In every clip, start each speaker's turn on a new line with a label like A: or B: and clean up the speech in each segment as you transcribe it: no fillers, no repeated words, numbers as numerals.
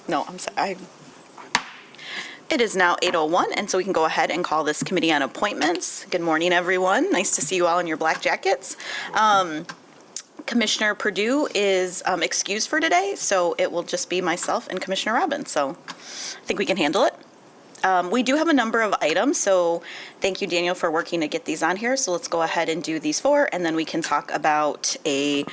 A: No, I'm sorry. It is now 8:01, and so we can go ahead and call this Committee on Appointments. Good morning, everyone. Nice to see you all in your black jackets. Commissioner Perdue is excused for today, so it will just be myself and Commissioner Robbins. So I think we can handle it. We do have a number of items, so thank you, Daniel, for working to get these on here. So let's go ahead and do these four, and then we can talk about an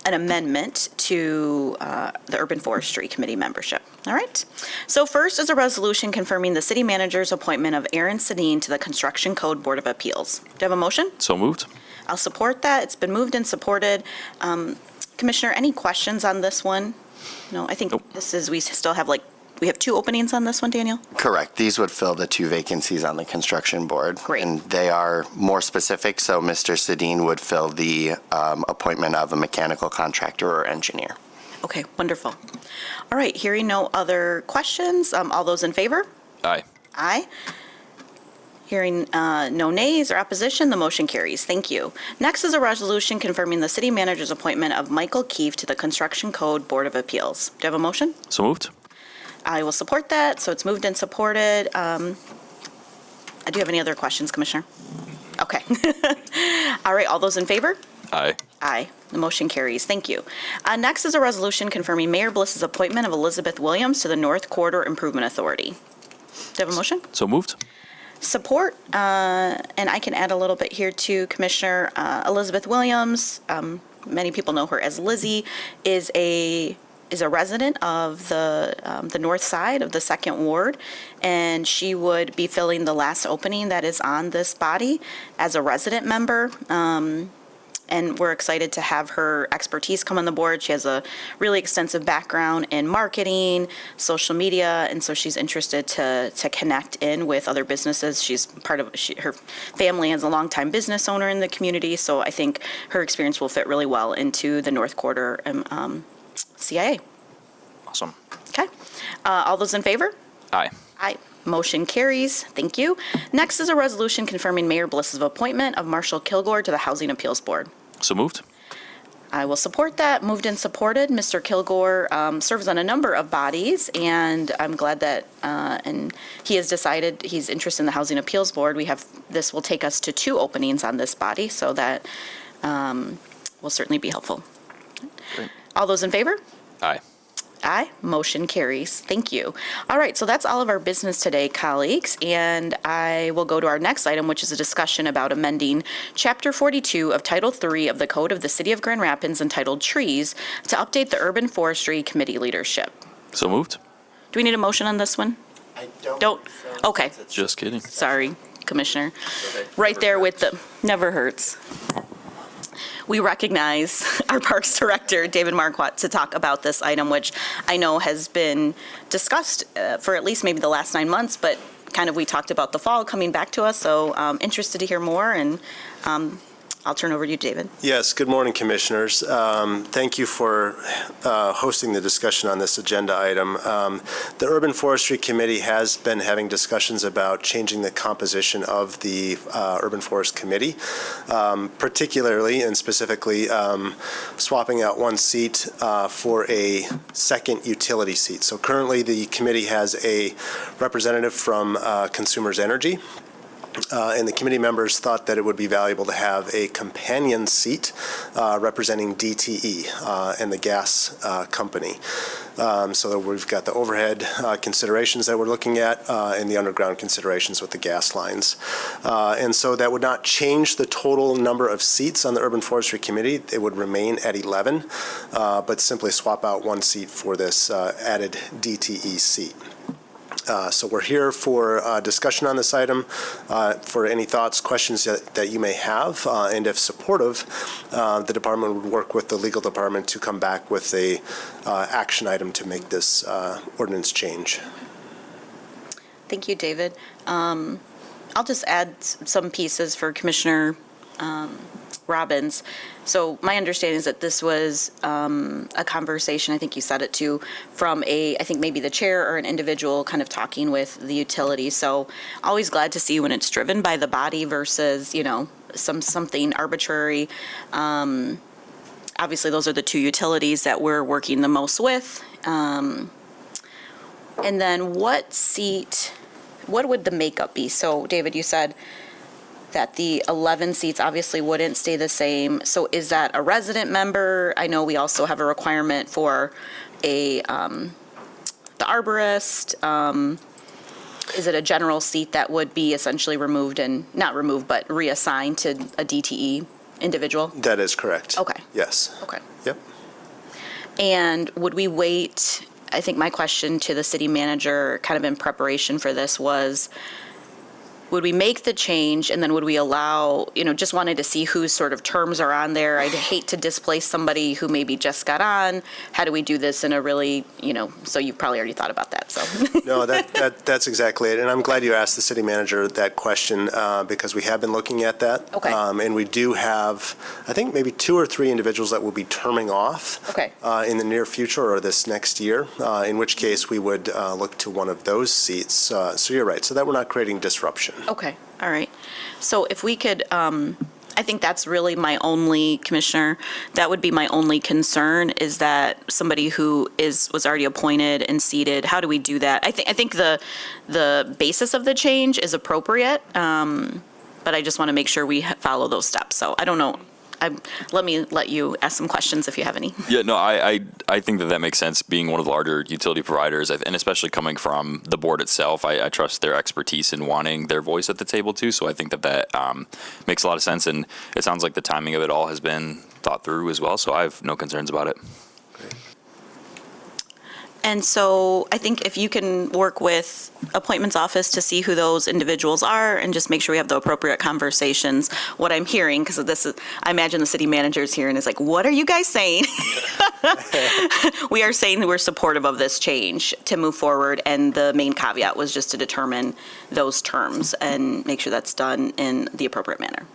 A: amendment to the Urban Forestry Committee membership. All right. So first is a resolution confirming the city manager's appointment of Aaron Sedin to the Construction Code Board of Appeals. Do you have a motion?
B: So moved.
A: I'll support that. It's been moved and supported. Commissioner, any questions on this one? No, I think
B: Nope.
A: we have two openings on this one, Daniel?
C: Correct. These would fill the two vacancies on the construction board.
A: Great.
C: And they are more specific, so Mr. Sedin would fill the appointment of a mechanical contractor or engineer.
A: Okay, wonderful. All right, hearing no other questions, all those in favor?
B: Aye.
A: Aye. Hearing no nays or opposition, the motion carries. Thank you. Next is a resolution confirming the city manager's appointment of Michael Keefe to the Construction Code Board of Appeals. Do you have a motion?
B: So moved.
A: I will support that, so it's moved and supported. Do you have any other questions, Commissioner? Okay. All right, all those in favor?
B: Aye.
A: Aye. The motion carries. Thank you. Next is a resolution confirming Mayor Bliss's appointment of Elizabeth Williams to the North Corridor Improvement Authority. Do you have a motion?
B: So moved.
A: Support, and I can add a little bit here too, Commissioner. Elizabeth Williams, many people know her as Lizzie, is a resident of the north side of the Second Ward, and she would be filling the last opening that is on this body as a resident member. And we're excited to have her expertise come on the board. She has a really extensive background in marketing, social media, and so she's interested to connect in with other businesses. She's her family is a longtime business owner in the community, so I think her experience will fit really well into the North Quarter CIA.
B: Awesome.
A: Okay. All those in favor?
B: Aye.
A: Aye. Motion carries. Thank you. Next is a resolution confirming Mayor Bliss's appointment of Marshall Kilgore to the Housing Appeals Board.
B: So moved.
A: I will support that. Moved and supported. Mr. Kilgore serves on a number of bodies, and I'm glad that and he has decided he's interested in the Housing Appeals Board. This will take us to two openings on this body, so that will certainly be helpful.
B: Great.
A: All those in favor?
B: Aye.
A: Aye. Motion carries. Thank you. All right, so that's all of our business today, colleagues, and I will go to our next item, which is a discussion about amending Chapter 42 of Title III of the Code of the City of Grand Rapids entitled Trees to update the Urban Forestry Committee leadership.
B: So moved.
A: Do we need a motion on this one?
C: I
A: Don't. Okay.
B: Just kidding.
A: Sorry, Commissioner. Right there with the, never hurts. We recognize our Parks Director, David Marquardt, to talk about this item, which I know has been discussed for at least maybe the last 9 months, but kind of we talked about the fall coming back to us, so interested to hear more, and I'll turn over to you, David.
D: Yes, good morning, Commissioners. Thank you for hosting the discussion on this agenda item. The Urban Forestry Committee has been having discussions about changing the composition of the Urban Forest Committee, particularly and specifically swapping out one seat for a second utility seat. So currently the committee has a representative from Consumers Energy. And the committee members thought that it would be valuable to have a companion seat representing DTE and the gas company. So that we've got the overhead considerations that we're looking at and the underground considerations with the gas lines. And so that would not change the total number of seats on the Urban Forestry Committee. It would remain at 11, but simply swap out one seat for this added DTE seat. So we're here for discussion on this item, for any thoughts, questions that you may have, and if supportive, the department would work with the legal department to come back with a action item to make this ordinance change.
A: Thank you, David. I'll just add some pieces for Commissioner Robbins. So my understanding is that this was a conversation, I think you said it too, from I think maybe the chair or an individual kind of talking with the utility. So always glad to see when it's driven by the body versus, something arbitrary. Obviously, those are the two utilities that we're working the most with. And then what would the makeup be? So David, you said that the 11 seats obviously wouldn't stay the same. So is that a resident member? I know we also have a requirement for the arborist. Is it a general seat that would be essentially removed and, not removed, but reassigned to a DTE individual?
D: That is correct.
A: Okay.
D: Yes.
A: Okay.
D: Yep.
A: And would we wait, I think my question to the city manager, kind of in preparation for this, was, would we make the change and then would we allow, just wanted to see whose sort of terms are on there. I'd hate to displace somebody who maybe just got on. How do we do this in a really, so you've probably already thought about that, so.
D: No, that's exactly it. And I'm glad you asked the city manager that question because we have been looking at that.
A: Okay.
D: And we do have, I think, maybe 2 or 3 individuals that will be terming off
A: Okay.
D: in the near future or this next year, in which case we would look to one of those seats. So you're right, so that we're not creating disruption.
A: Okay, all right. So if we could, I think that's really my only, Commissioner, that would be my only concern, is that somebody who was already appointed and seated, how do we do that? I think the basis of the change is appropriate, but I just want to make sure we follow those steps. So I don't know. Let you ask some questions if you have any.
B: Yeah, no, I think that makes sense, being one of the larger utility providers, and especially coming from the board itself. I trust their expertise in wanting their voice at the table too, so I think that makes a lot of sense, and it sounds like the timing of it all has been thought through as well, so I have no concerns about it.
A: And so I think if you can work with appointments office to see who those individuals are and just make sure we have the appropriate conversations. What I'm hearing, because I imagine the city manager's here and is like, what are you guys saying? We are saying that we're supportive of this change to move forward, and the main caveat was just to determine those terms and make sure that's done in the appropriate manner.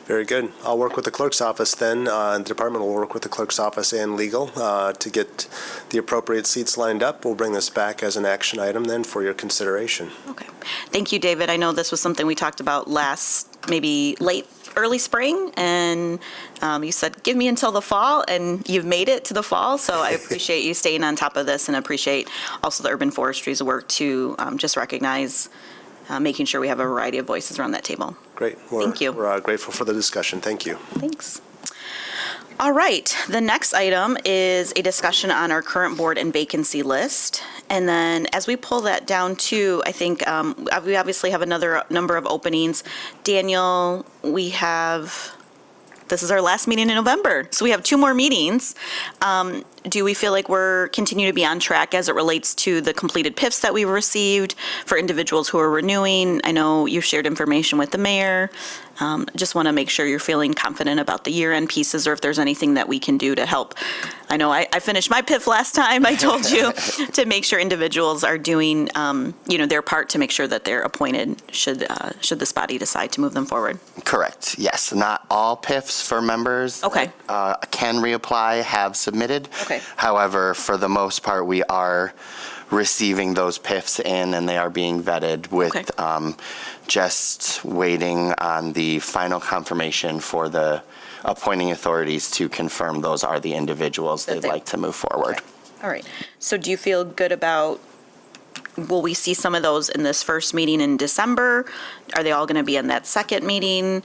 D: Very good. I'll work with the clerk's office then. The department will work with the clerk's office and legal to get the appropriate seats lined up. We'll bring this back as an action item then for your consideration.
A: Okay. Thank you, David. I know this was something we talked about maybe early spring, and you said, give me until the fall, and you've made it to the fall, so I appreciate you staying on top of this, and appreciate also the Urban Forestry's work to just recognize making sure we have a variety of voices around that table.
D: Great.
A: Thank you.
D: We're grateful for the discussion. Thank you.
A: Thanks. All right, the next item is a discussion on our current board and vacancy list. And then as we pull that down too, I think we obviously have another number of openings. Daniel, this is our last meeting in November, so we have 2 more meetings. Do we feel like we're continuing to be on track as it relates to the completed PIFs that we've received for individuals who are renewing? I know you've shared information with the mayor. Just want to make sure you're feeling confident about the year-end pieces, or if there's anything that we can do to help. I know I finished my PIF last time, I told you, to make sure individuals are doing, their part to make sure that they're appointed should this body decide to move them forward.
C: Correct, yes. Not all PIFs for members
A: Okay.
C: that can reapply have submitted.
A: Okay.
C: However, for the most part, we are receiving those PIFs in, and they are being vetted with
A: Okay.
C: just waiting on the final confirmation for the appointing authorities to confirm those are the individuals
A: That
C: they'd
A: they-
C: like to move forward.
A: All right. So do you feel good about, will we see some of those in this first meeting in December? Are they all going to be in that second meeting?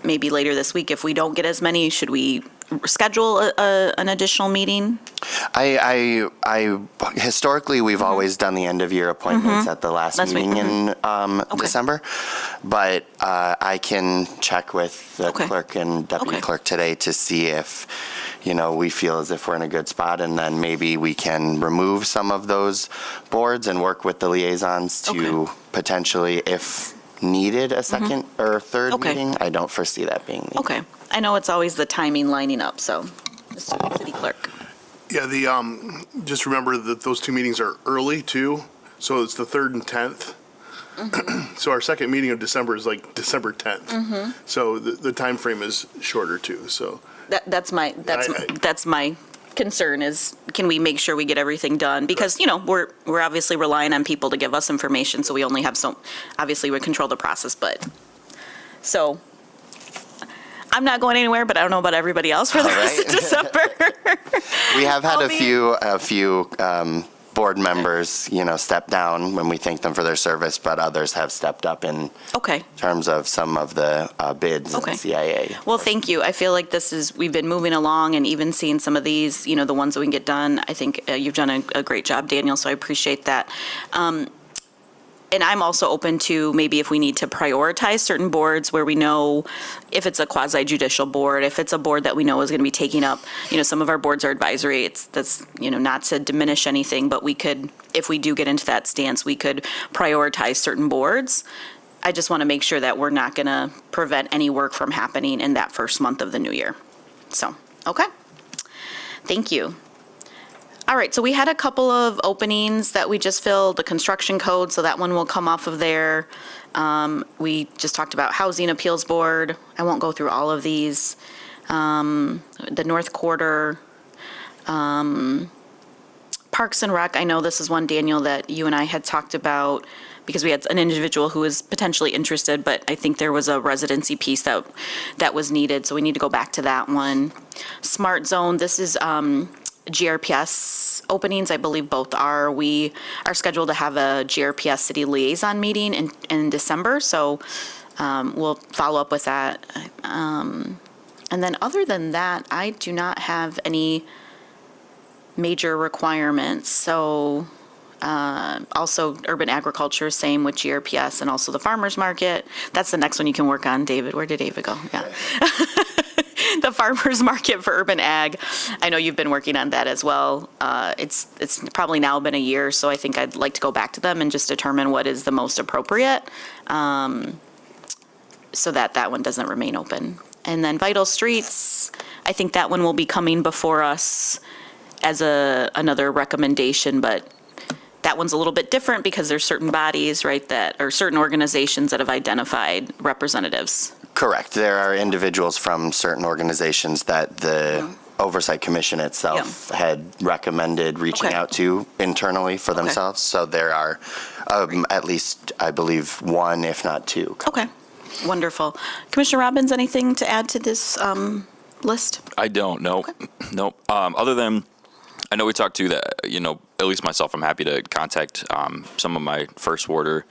A: Maybe later this week, if we don't get as many, should we schedule an additional meeting?
C: I historically, we've always done the end of year appointments at the last
A: Last week,
C: meeting in December, but I can check with the
A: Okay.
C: clerk and deputy
A: Okay.
C: clerk today to see if, we feel as if we're in a good spot, and then maybe we can remove some of those boards and work with the liaisons to potentially, if needed, a second or third
A: Okay.
C: meeting. I don't foresee that being needed.
A: Okay. I know it's always the timing lining up, so, Mr. City Clerk.
E: Yeah, just remember that those 2 meetings are early too, so it's the 3rd and 10th. So our second meeting of December is like December 10th. So the time frame is shorter too, so.
A: That's my concern, is can we make sure we get everything done? Because, we're obviously relying on people to give us information, so we only have obviously we control the process, so I'm not going anywhere, but I don't know about everybody else for the rest of December.
C: We have had
A: I'll
C: a few board members, step down when we thank them for their service, but others have stepped up in
A: Okay.
C: terms of some of the bids
A: Okay.
C: in CIA.
A: Well, thank you. I feel like we've been moving along and even seeing some of these, the ones that we can get done. I think you've done a great job, Daniel, so I appreciate that. And I'm also open to maybe if we need to prioritize certain boards where we know if it's a quasi judicial board, if it's a board that we know is going to be taking up, some of our boards are advisory. That's not to diminish anything, but we could, if we do get into that stance, we could prioritize certain boards. I just want to make sure that we're not going to prevent any work from happening in that first month of the new year. So, okay. Thank you. All right, so we had a couple of openings that we just filled, the construction code, so that one will come off of there. We just talked about Housing Appeals Board. I won't go through all of these. The North Quarter, Parks and Rec, I know this is one, Daniel, that you and I had talked about because we had an individual who was potentially interested, but I think there was a residency piece that was needed, so we need to go back to that one. Smart Zone, this is GRPS openings, I believe both are. We are scheduled to have a GRPS city liaison meeting in December, so we'll follow up with that. And then other than that, I do not have any major requirements. So also urban agriculture, same with GRPS, and also the farmers market. That's the next one you can work on, David. Where did David go? Yeah. The farmers market for urban ag. I know you've been working on that as well. It's probably now been a year, so I think I'd like to go back to them and just determine what is the most appropriate, so that one doesn't remain open. And then Vital Streets, I think that one will be coming before us as another recommendation, but that one's a little bit different because there's certain bodies, right, or certain organizations that have identified representatives.
C: Correct. There are individuals from certain organizations that the Oversight Commission itself had recommended reaching
A: Okay.
C: out to internally for themselves. So there are at least, I believe, one, if not two.
A: Okay, wonderful. Commissioner Robbins, anything to add to this list?
B: I don't. Nope. Nope. Other than, I know we talked to that, at least myself, I'm happy to contact some of my first warder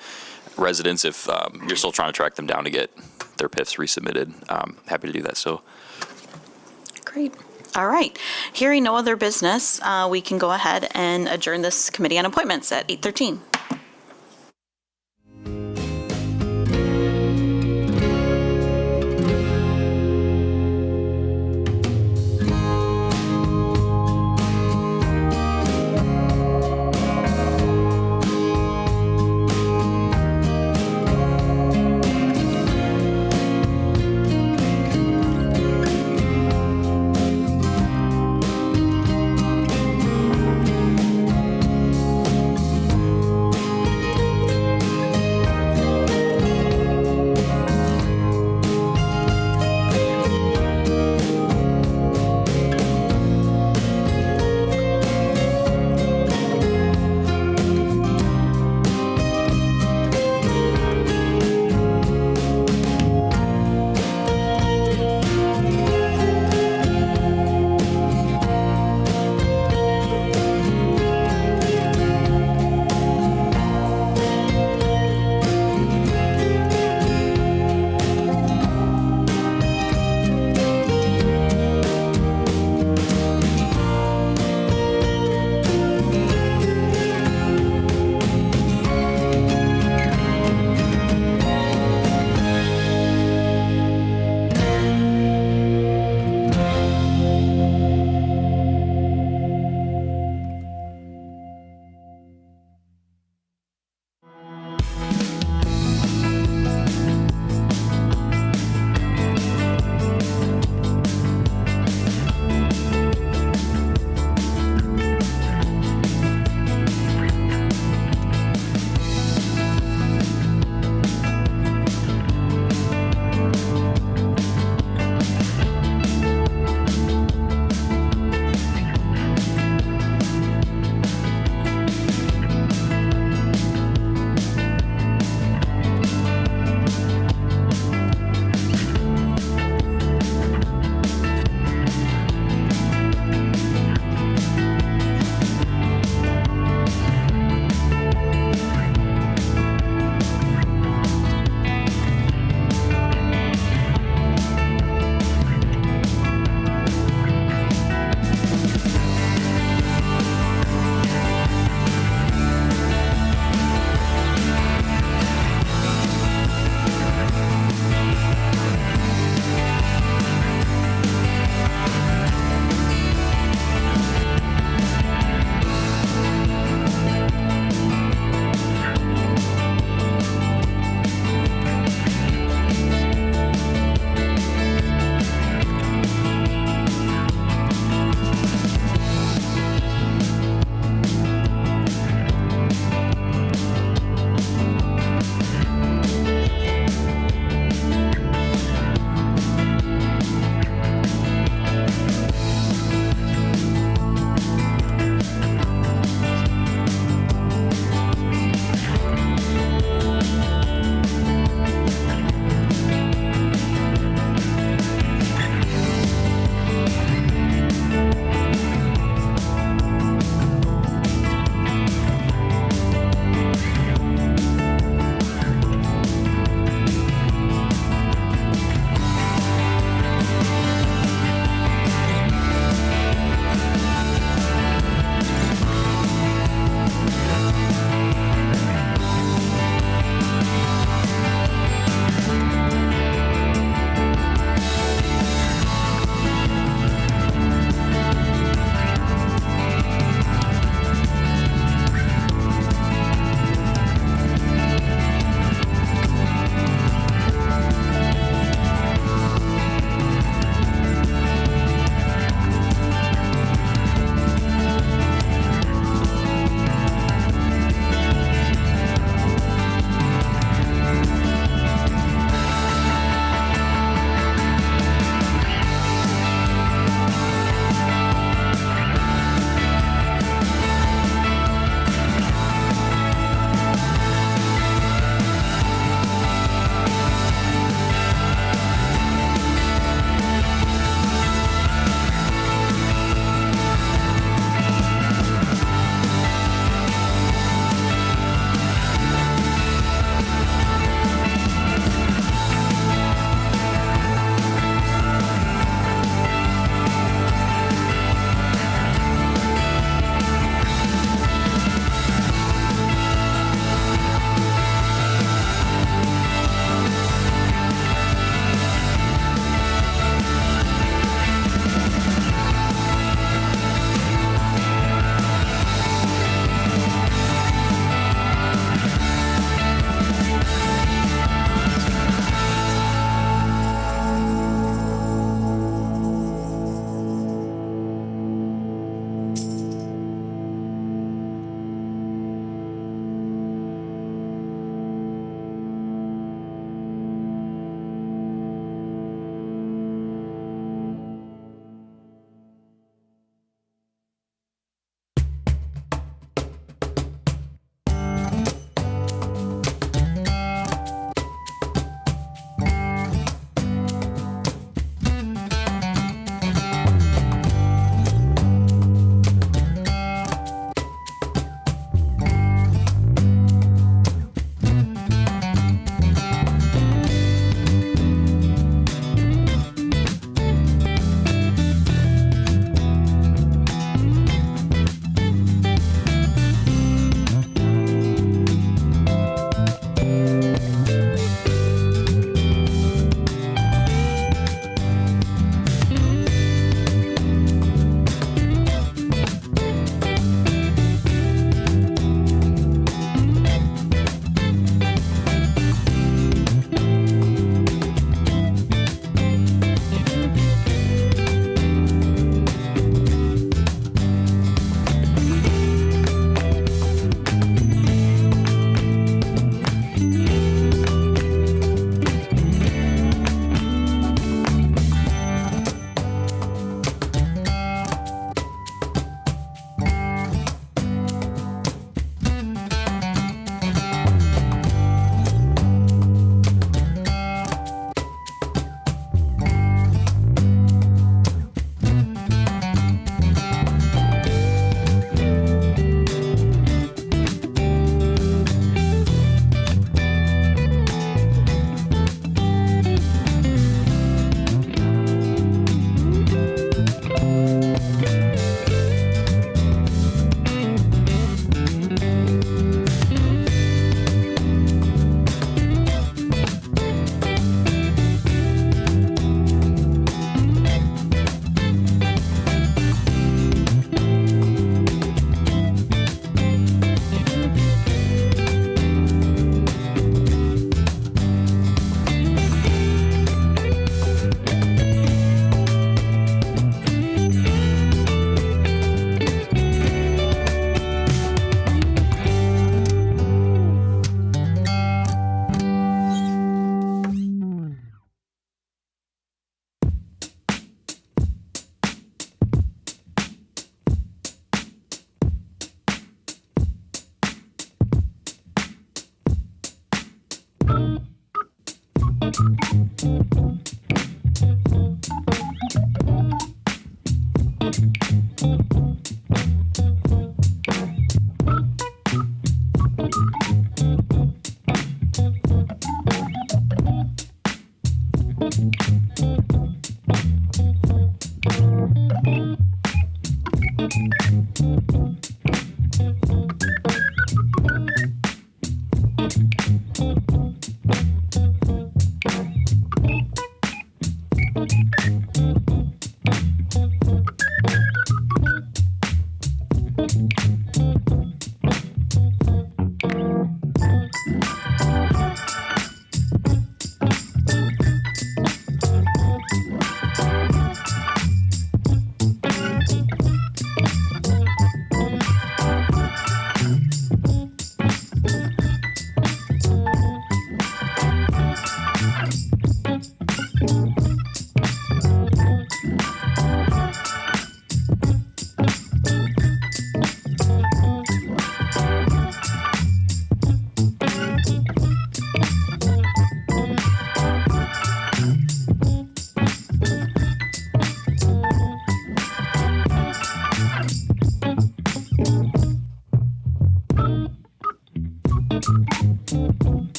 B: residents if you're still trying to track them down to get their PIFs resubmitted. Happy to do that. So
A: Great. All right. Hearing no other business, we can go ahead and adjourn this committee on appointments at 8:13.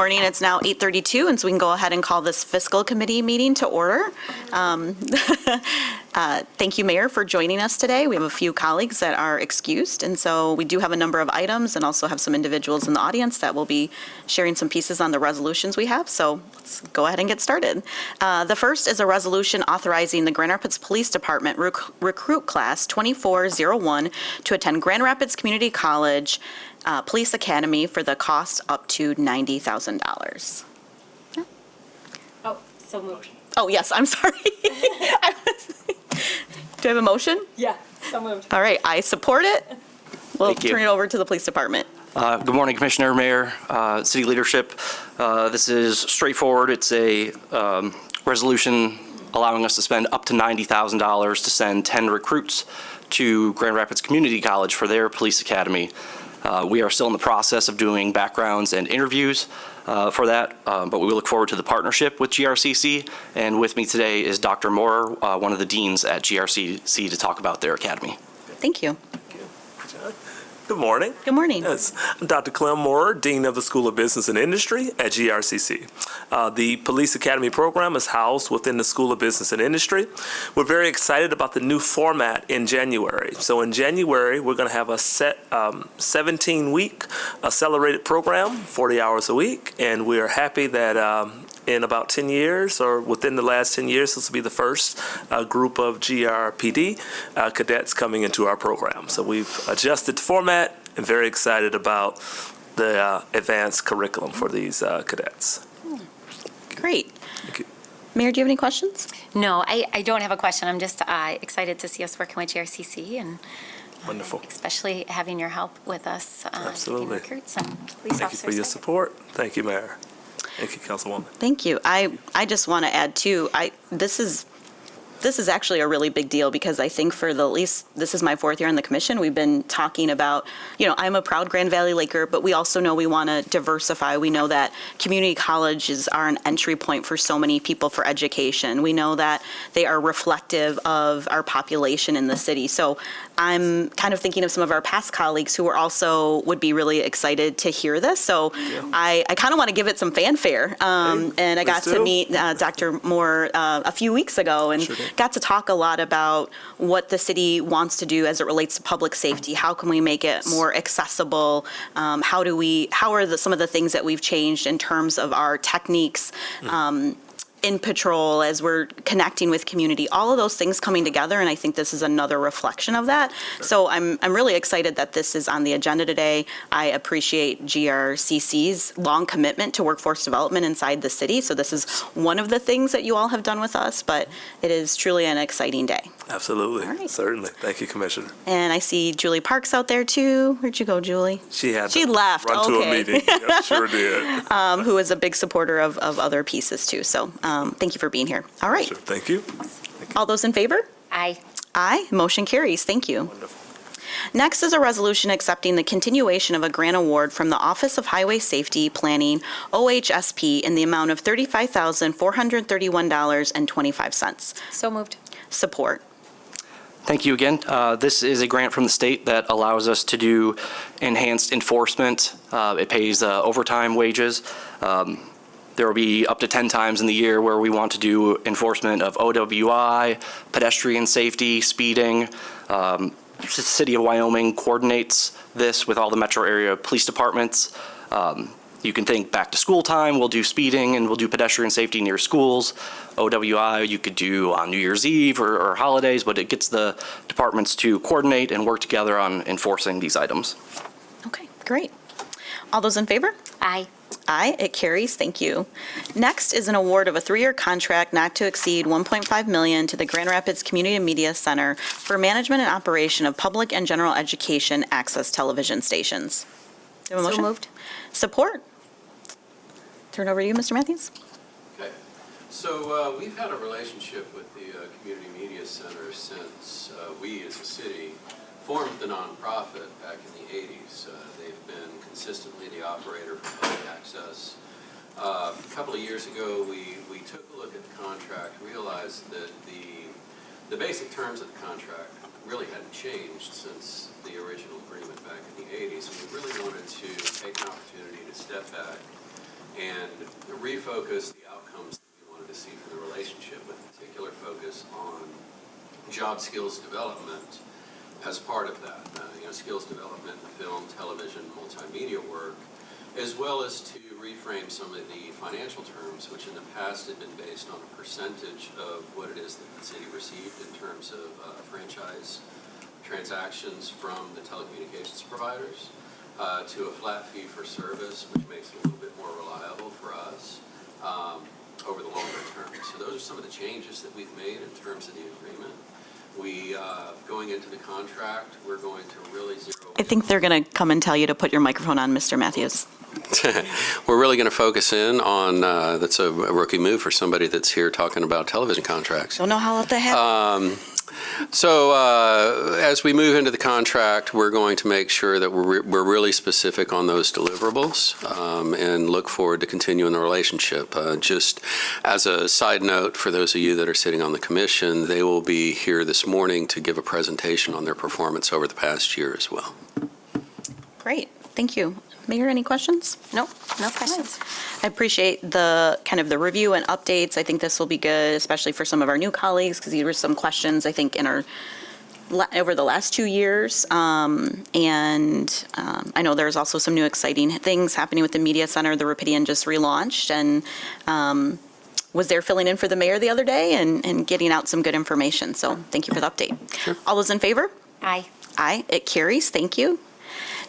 A: morning. It's now 8:32, and so we can go ahead and call this fiscal committee meeting to order. Thank you, Mayor, for joining us today. We have a few colleagues that are excused, and so we do have a number of items and also have some individuals in the audience that will be sharing some pieces on the resolutions we have. So let's go ahead and get started. The first is a resolution authorizing the Grand Rapids Police Department recruit class 2401 to attend Grand Rapids Community College Police Academy for the cost up to $90,000.
F: Oh, so moved.
A: Oh, yes, I'm sorry. Do I have a motion?
F: Yeah, so moved.
A: All right, I support it. We'll
G: Thank you.
A: turn it over to the police department.
G: Good morning, Commissioner, Mayor, City Leadership. This is straightforward. It's a resolution allowing us to spend up to $90,000 to send 10 recruits to Grand Rapids Community College for their police academy. We are still in the process of doing backgrounds and interviews for that, but we look forward to the partnership with GRCC. And with me today is Dr. Moore, one of the deans at GRCC, to talk about their academy.
A: Thank you.
H: Good morning.
A: Good morning.
H: Yes, I'm Dr. Clem Moore, Dean of the School of Business and Industry at GRCC. The Police Academy program is housed within the School of Business and Industry. We're very excited about the new format in January. So in January, we're going to have a set 17-week accelerated program, 40 hours a week, and we are happy that in about 10 years, or within the last 10 years, this will be the first group of GRPD cadets coming into our program. So we've adjusted the format and very excited about the advanced curriculum for these cadets.
A: Great.
H: Thank you.
A: Mayor, do you have any questions?
F: No, I don't have a question. I'm just excited to see us working with GRCC and
H: Wonderful.
F: especially having your help with us.
H: Absolutely.
F: getting recruits and police
H: Thank you
F: officers.
H: for your support. Thank you, Mayor. Thank you, Councilwoman.
A: Thank you. I just want to add too, this is actually a really big deal because I think for the least, this is my 4th year on the commission, we've been talking about, I'm a proud Grand Valley Laker, but we also know we want to diversify. We know that community colleges are an entry point for so many people for education. We know that they are reflective of our population in the city. So I'm kind of thinking of some of our past colleagues who would be really excited to hear this. So I kind of want to give it some fanfare. And I got to meet Dr. Moore a few weeks ago and got to talk a lot about what the city wants to do as it relates to public safety. How can we make it more accessible? How are some of the things that we've changed in terms of our techniques in patrol as we're connecting with community, all of those things coming together, and I think this is another reflection of that. So I'm really excited that this is on the agenda today. I appreciate GRCC's long commitment to workforce development inside the city, so this is one of the things that you all have done with us, but it is truly an exciting day.
H: Absolutely.
A: All right.
H: Certainly. Thank you, Commissioner.
A: And I see Julie Parks out there too. Where'd you go, Julie?
H: She
A: left.
H: Run to a
A: Okay.
H: meeting. Yep, sure did.
A: Who is a big supporter of other pieces too. So thank you for being here. All right.
H: Sure. Thank you.
A: All those in favor?
F: Aye.
A: Aye. Motion carries. Thank you.
H: Wonderful.
A: Next is a resolution accepting the continuation of a grant award from the Office of Highway Safety Planning, OHSP, in the amount of $35,431.25.
F: So moved.
A: Support.
G: Thank you again. This is a grant from the state that allows us to do enhanced enforcement. It pays overtime wages. There will be up to 10 times in the year where we want to do enforcement of OWI, pedestrian safety, speeding. The City of Wyoming coordinates this with all the metro area police departments. You can think back to school time, we'll do speeding and we'll do pedestrian safety near schools. OWI you could do on New Year's Eve or holidays, but it gets the departments to coordinate and work together on enforcing these items.
A: Okay, great. All those in favor?
F: Aye.
A: Aye, it carries. Thank you. Next is an award of a 3-year contract not to exceed $1.5 million to the Grand Rapids Community Media Center for management and operation of public and general education access television stations. Do you have a
F: So
A: motion?
F: moved.
A: Support. Turn over to you, Mr. Matthews.
I: Okay, so we've had a relationship with the Community Media Center since we as a city formed the nonprofit back in the 80s. They've been consistently the operator for public access. A couple of years ago, we took a look at the contract, realized that the basic terms of the contract really hadn't changed since the original agreement back in the 80s, and we really wanted to take an opportunity to step back and refocus the outcomes that we wanted to see for the relationship, with particular focus on job skills development as part of that. Skills development in film, television, multimedia work, as well as to reframe some of the financial terms, which in the past had been based on a percentage of what it is that the city received in terms of franchise transactions from the telecommunications providers, to a flat fee for service, which makes it a little bit more reliable for us over the longer term. So those are some of the changes that we've made in terms of the agreement. We, going into the contract, we're going to really zero.
A: I think they're going to come and tell you to put your microphone on, Mr. Matthews.
I: We're really going to focus in on, that's a rookie move for somebody that's here talking about television contracts.
A: Don't know how that happened.
I: So as we move into the contract, we're going to make sure that we're really specific on those deliverables and look forward to continuing the relationship. Just as a side note, for those of you that are sitting on the commission, they will be here this morning to give a presentation on their performance over the past year as well.
A: Great. Thank you. Mayor, any questions?
F: Nope, no questions.
A: I appreciate the kind of the review and updates. I think this will be good, especially for some of our new colleagues, because these were some questions, I think, in our over the last 2 years. I know there's also some new exciting things happening with the Media Center. The Rapidian just relaunched and was there filling in for the mayor the other day and getting out some good information. So thank you for the update.
I: Sure.
A: All those in favor?
F: Aye.
A: Aye, it carries. Thank you.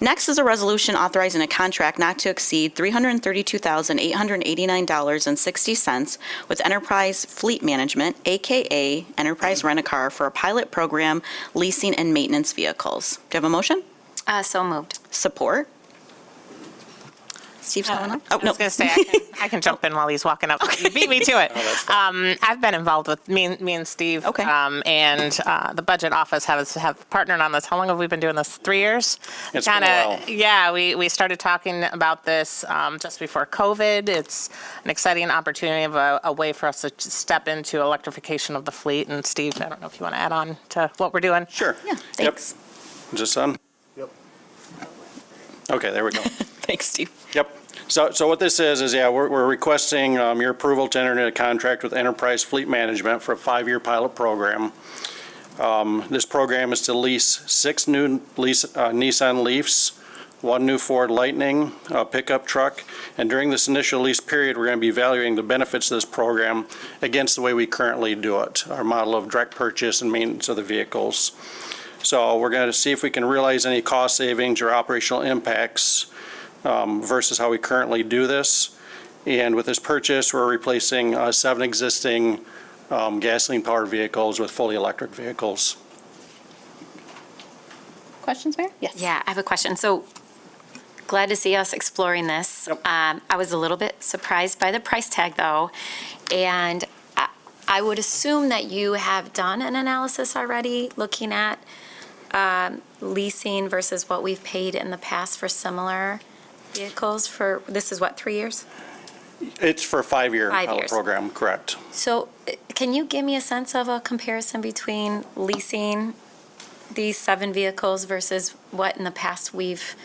A: Next is a resolution authorizing a contract not to exceed $332,889.60 with Enterprise Fleet Management, AKA Enterprise Rent-A-Car, for a pilot program leasing and maintenance vehicles. Do you have a motion?
F: So moved.
A: Support? Steve's going up?
J: I was going to say, I can jump in while he's walking up. You beat me to it. I've been involved with me and Steve.
A: Okay.
J: And the budget office have partnered on this. How long have we been doing this? 3 years?
K: It's been a while.
J: Yeah, we started talking about this just before COVID. It's an exciting opportunity of a way for us to step into electrification of the fleet. And Steve, I don't know if you want to add on to what we're doing.
K: Sure.
A: Yeah, thanks.
K: Is this on?
E: Yep.
K: Okay, there we go.
A: Thanks, Steve.
K: Yep. So what this is yeah, we're requesting your approval to enter into a contract with Enterprise Fleet Management for a 5-year pilot program. This program is to lease 6 new Nissan Leafs, 1 new Ford Lightning, a pickup truck, and during this initial lease period, we're going to be evaluating the benefits of this program against the way we currently do it, our model of direct purchase and maintenance of the vehicles. So we're going to see if we can realize any cost savings or operational impacts versus how we currently do this. And with this purchase, we're replacing 7 existing gasoline-powered vehicles with fully electric vehicles.
A: Questions, Mayor? Yes.
F: Yeah, I have a question. So glad to see us exploring this.
K: Yep.
F: I was a little bit surprised by the price tag, though. And I would assume that you have done an analysis already looking at leasing versus what we've paid in the past for similar vehicles for, this is what, 3 years?
K: It's for a 5-year
F: 5
K: pilot
F: years.
K: program, correct.
F: So can you give me a sense of a comparison between leasing these 7 vehicles versus what in the past we've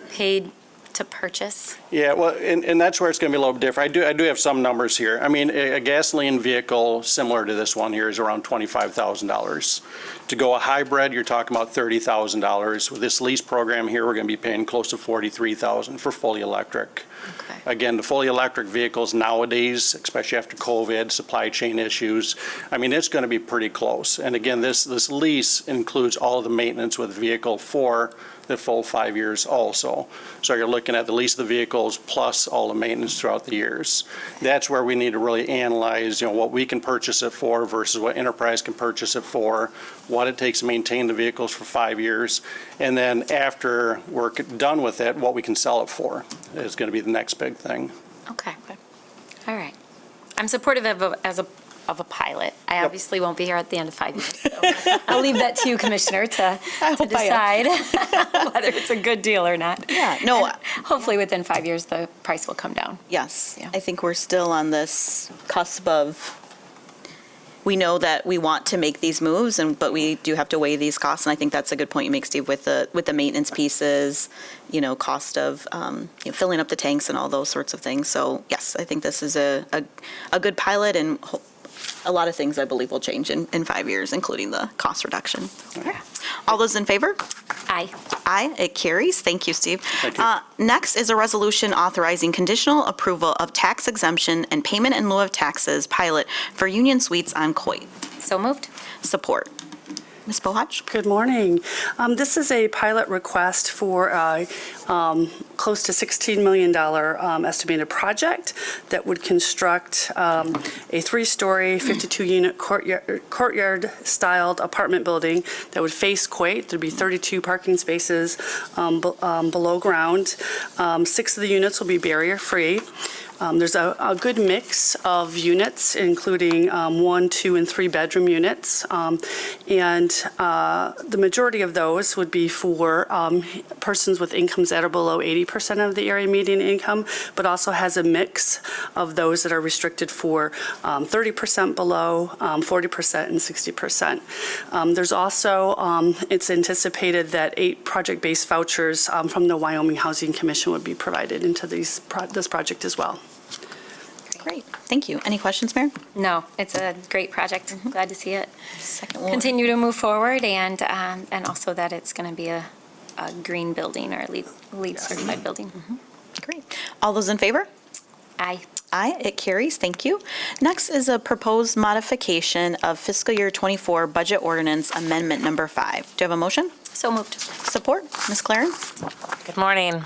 F: paid to purchase?
K: Yeah, well, and that's where it's going to be a little different. I do have some numbers here. I mean, a gasoline vehicle similar to this one here is around $25,000. To go a hybrid, you're talking about $30,000. With this lease program here, we're going to be paying close to $43,000 for fully electric.
F: Okay.
K: Again, the fully electric vehicles nowadays, especially after COVID, supply chain issues, I mean, it's going to be pretty close. And again, this lease includes all of the maintenance with the vehicle for the full 5 years also. So you're looking at the lease of the vehicles plus all the maintenance throughout the years. That's where we need to really analyze, what we can purchase it for versus what Enterprise can purchase it for, what it takes to maintain the vehicles for 5 years, and then after we're done with it, what we can sell it for is going to be the next big thing.
F: Okay. All right. I'm supportive of a pilot. I obviously won't be here at the end of 5 years, so I'll leave that to you, Commissioner, to decide whether it's a good deal or not.
A: Yeah, no.
F: And hopefully within 5 years, the price will come down.
A: Yes,
F: Yeah.
A: I think we're still on this cusp of we know that we want to make these moves, but we do have to weigh these costs. And I think that's a good point you make, Steve, with the maintenance pieces, cost of filling up the tanks and all those sorts of things. So yes, I think this is a good pilot, and a lot of things I believe will change in 5 years, including the cost reduction. All those in favor?
F: Aye.
A: Aye, it carries. Thank you, Steve.
K: Thank you.
A: Next is a resolution authorizing conditional approval of tax exemption and payment in lieu of taxes pilot for Union Suites on Coit.
F: So moved.
A: Support. Ms. Bohaj?
L: Good morning. This is a pilot request for a close to $16 million estimated project that would construct a 3-story, 52-unit courtyard-styled apartment building that would face Coit. There'd be 32 parking spaces below ground. 6 of the units will be barrier-free. There's a good mix of units, including 1, 2, and 3-bedroom units. And the majority of those would be for persons with incomes that are below 80% of the area median income, but also has a mix of those that are restricted for 30% below, 40%, and 60%. There's also, it's anticipated that 8 project-based vouchers from the Wyoming Housing Commission would be provided into this project as well.
A: Great. Thank you. Any questions, Mayor?
F: No, it's a great project. Glad to see it
A: Second one.
F: continue to move forward, and also that it's going to be a green building or a LEED certified building.
A: Great. All those in favor?
F: Aye.
A: Aye, it carries. Thank you. Next is a proposed modification of fiscal year '24 budget ordinance amendment number 5. Do you have a motion?
F: So moved.
A: Support. Ms. Claren?
J: Good morning.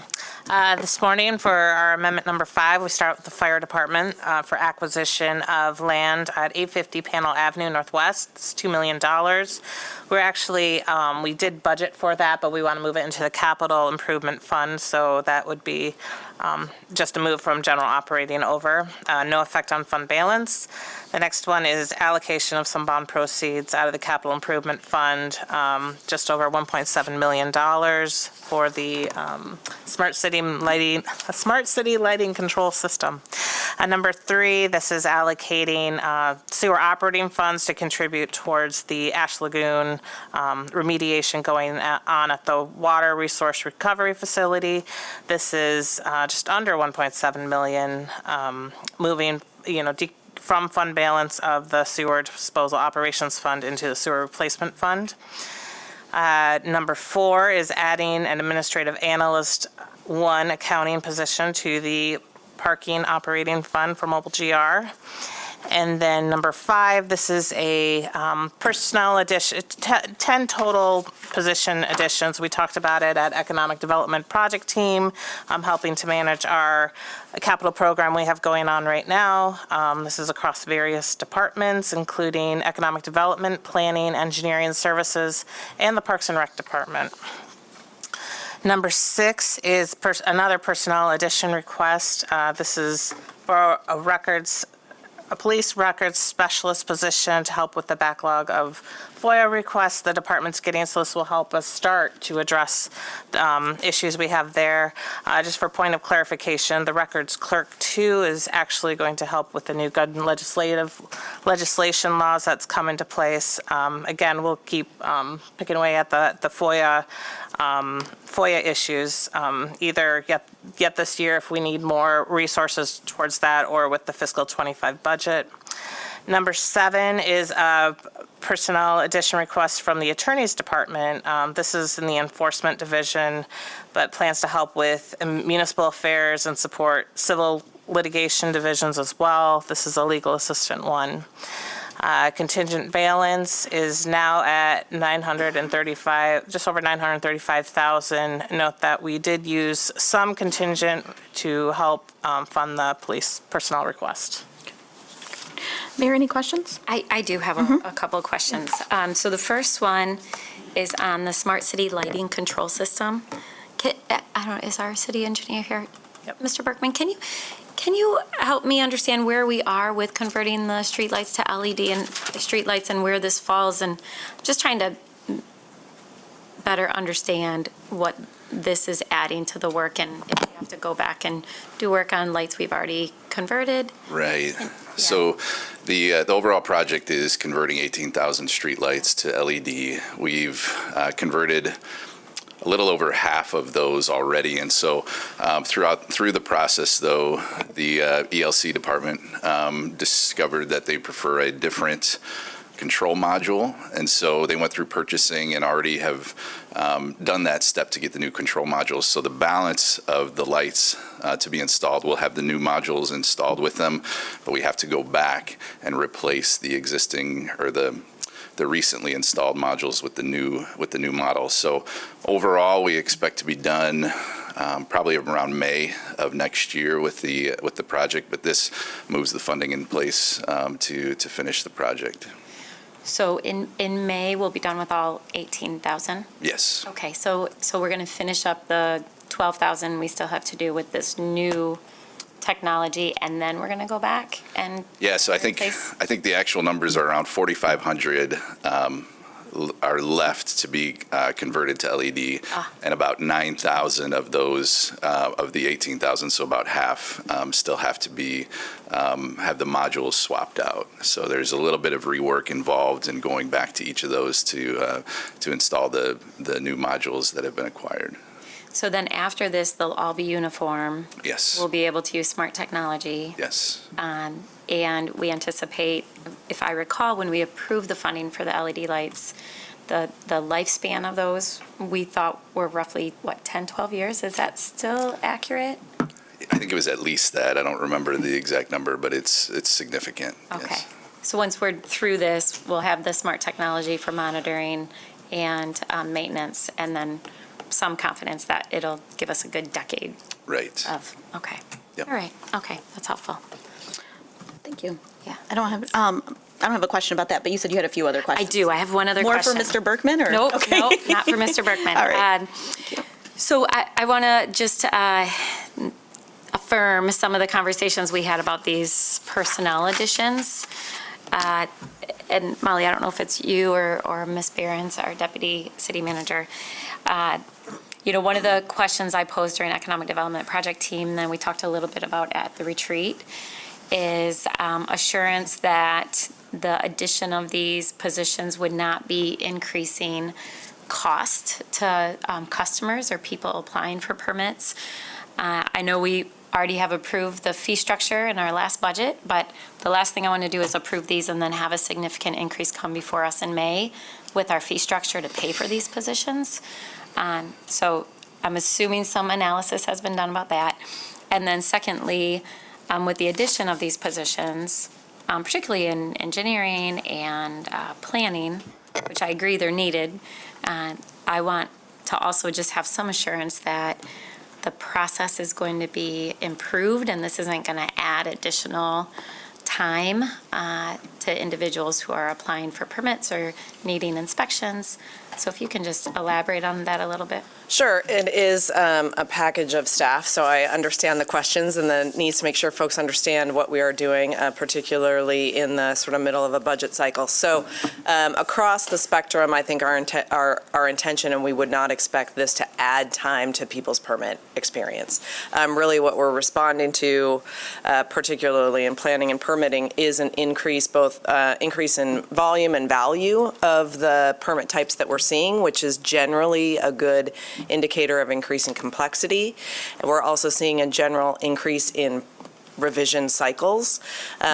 J: This morning for our amendment number 5, we start with the fire department for acquisition of land at 850 Panel Avenue Northwest. It's $2 million. We're actually, we did budget for that, but we want to move it into the capital improvement fund. So that would be just a move from general operating over. No effect on fund balance. The next one is allocation of some bond proceeds out of the capital improvement fund, just over $1.7 million for the smart city lighting control system. Number 3, this is allocating sewer operating funds to contribute towards the Ash Lagoon remediation going on at the Water Resource Recovery Facility. This is just under $1.7 million, moving, from fund balance of the sewer disposal operations fund into the sewer replacement fund. Number 4 is adding an administrative analyst 1 accounting position to the parking operating fund for mobile GR. And then number 5, this is a personnel addition, 10 total position additions. We talked about it at Economic Development Project Team, helping to manage our capital program we have going on right now. This is across various departments, including Economic Development, Planning, Engineering Services, and the Parks and Rec Department. Number 6 is another personnel addition request. This is for a police records specialist position to help with the backlog of FOIA requests the department's getting, so this will help us start to address issues we have there. Just for point of clarification, the records clerk 2 is actually going to help with the new gun legislation laws that's come into place. Again, we'll keep picking away at the FOIA issues, either yet this year if we need more resources towards that, or with the fiscal 25 budget. Number 7 is a personnel addition request from the Attorney's Department. This is in the Enforcement Division, but plans to help with municipal affairs and support civil litigation divisions as well. This is a legal assistant 1. Contingent balance is now at just over 935,000. Note that we did use some contingent to help fund the police personnel request.
A: Mayor, any questions?
F: I do have a couple of questions. So the first one is on the smart city lighting control system. I don't know, is our city engineer here?
J: Yep.
F: Mr. Berkman, can you help me understand where we are with converting the streetlights to LED and streetlights and where this falls? And I'm just trying to better understand what this is adding to the work, and if we have to go back and do work on lights we've already converted.
M: Right. So the overall project is converting 18,000 streetlights to LED. We've converted a little over half of those already, and so through the process, though, the ELC department discovered that they prefer a different control module, and so they went through purchasing and already have done that step to get the new control modules. So the balance of the lights to be installed will have the new modules installed with them, but we have to go back and replace the existing or the recently installed modules with the new model. So overall, we expect to be done probably around May of next year with the project, but this moves the funding in place to finish the project.
F: So in May, we'll be done with all 18,000?
M: Yes.
F: Okay, so we're going to finish up the 12,000 we still have to do with this new technology, and then we're going to go back and
M: Yeah, so I think the actual numbers are around 4,500 are left to be converted to LED, and about 9,000 of those of the 18,000, so about half, still have to be have the modules swapped out. So there's a little bit of rework involved in going back to each of those to install the new modules that have been acquired.
F: So then after this, they'll all be uniform.
M: Yes.
F: We'll be able to use smart technology.
M: Yes.
F: And we anticipate, if I recall, when we approved the funding for the LED lights, the lifespan of those, we thought were roughly, 10, 12 years? Is that still accurate?
M: I think it was at least that. I don't remember the exact number, but it's significant.
F: Okay.
M: Yes.
F: So once we're through this, we'll have the smart technology for monitoring and maintenance, and then some confidence that it'll give us a good decade.
M: Right.
F: Okay.
M: Yep.
F: All right. Okay. That's helpful.
A: Thank you.
F: Yeah.
A: I don't have a question about that, but you said you had a few other
F: I
A: questions.
F: do. I have one other
A: More
F: question.
A: for Mr. Berkman, or?
F: Nope,
A: Okay.
F: nope, not for Mr. Berkman.
A: All right.
F: So I want to just affirm some of the conversations we had about these personnel additions. And Molly, I don't know if it's you or Ms. Behrens, our deputy city manager. One of the questions I posed during Economic Development Project Team, then we talked a little bit about at the retreat, is assurance that the addition of these positions would not be increasing cost to customers or people applying for permits. I know we already have approved the fee structure in our last budget, but the last thing I want to do is approve these and then have a significant increase come before us in May with our fee structure to pay for these positions. So I'm assuming some analysis has been done about that. And then secondly, with the addition of these positions, particularly in engineering and planning, which I agree they're needed, I want to also just have some assurance that the process is going to be improved and this isn't going to add additional time to individuals who are applying for permits or needing inspections. So if you can just elaborate on that a little bit.
N: Sure. It is a package of staff, so I understand the questions and the needs to make sure folks understand what we are doing, particularly in the sort of middle of a budget cycle. So across the spectrum, I think our intention, and we would not expect this to add time to people's permit experience. Really what we're responding to, particularly in planning and permitting, is an increase, both increase in volume and value of the permit types that we're seeing, which is generally a good indicator of increasing complexity. And we're also seeing a general increase in revision cycles.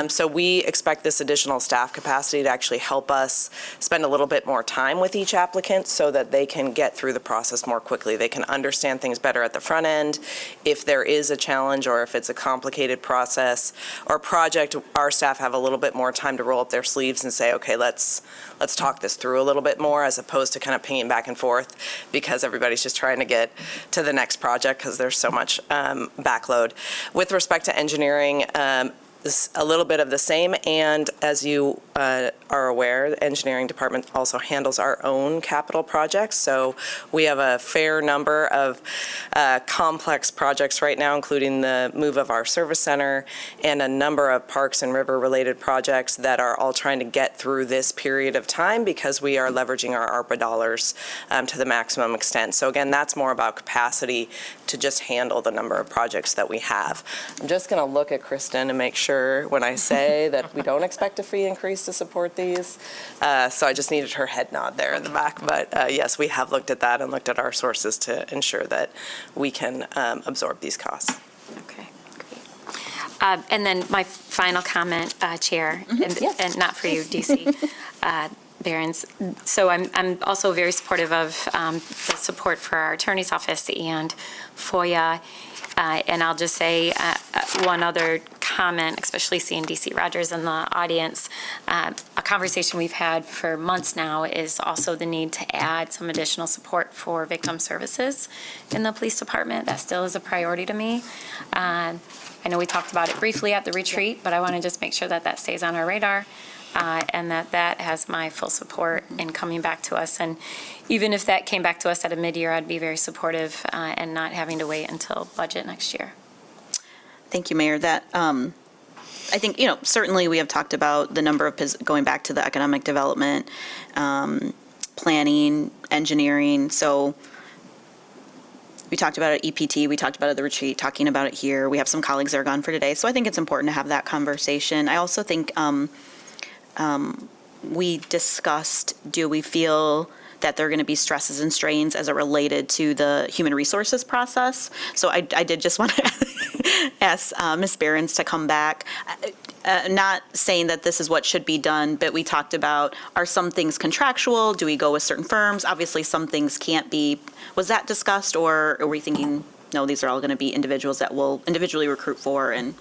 N: So we expect this additional staff capacity to actually help us spend a little bit more time with each applicant so that they can get through the process more quickly. They can understand things better at the front end. If there is a challenge or if it's a complicated process or project, our staff have a little bit more time to roll up their sleeves and say, okay, let's talk this through a little bit more, as opposed to kind of pinging back and forth because everybody's just trying to get to the next project because there's so much backload. With respect to engineering, a little bit of the same, and as you are aware, the engineering department also handles our own capital projects, so we have a fair number of complex projects right now, including the move of our service center and a number of parks and river-related projects that are all trying to get through this period of time because we are leveraging our ARPA dollars to the maximum extent. So again, that's more about capacity to just handle the number of projects that we have. I'm just going to look at Kristen and make sure when I say that we don't expect a fee increase to support these. So I just needed her head nod there in the back. But yes, we have looked at that and looked at our sources to ensure that we can absorb these costs.
F: Okay, great. And then my final comment, Chair, and not for you, DC. Behrens. So I'm also very supportive of the support for our attorney's office and FOIA. And I'll just say one other comment, especially seeing DC Rogers in the audience. A conversation we've had for months now is also the need to add some additional support for victim services in the police department. That still is a priority to me. I know we talked about it briefly at the retreat, but I want to just make sure that that stays on our radar. And that has my full support in coming back to us. And even if that came back to us at a mid-year, I'd be very supportive and not having to wait until budget next year.
A: Thank you, Mayor. That I think, certainly we have talked about the number of, going back to the economic development, planning, engineering. So we talked about it at EPT, we talked about it at the retreat, talking about it here. We have some colleagues that are gone for today. So I think it's important to have that conversation. I also think we discussed, do we feel that there are going to be stresses and strains as it related to the human resources process? So I did just want to ask Ms. Behrens to come back. Not saying that this is what should be done, but we talked about, are some things contractual? Do we go with certain firms? Obviously, some things can't be. Was that discussed, or are we thinking, no, these are all going to be individuals that we'll individually recruit for? And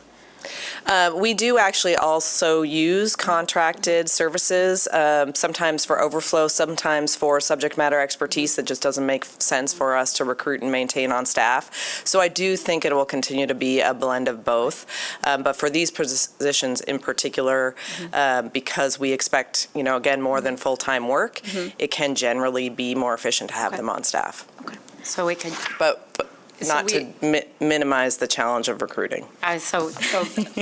N: we do actually also use contracted services, sometimes for overflow, sometimes for subject matter expertise that just doesn't make sense for us to recruit and maintain on staff. So I do think it will continue to be a blend of both. But for these positions in particular, because we expect, again, more than full-time work, it can generally be more efficient to have them on staff.
A: Okay.
F: So we could.
N: But not to minimize the challenge of recruiting.
F: So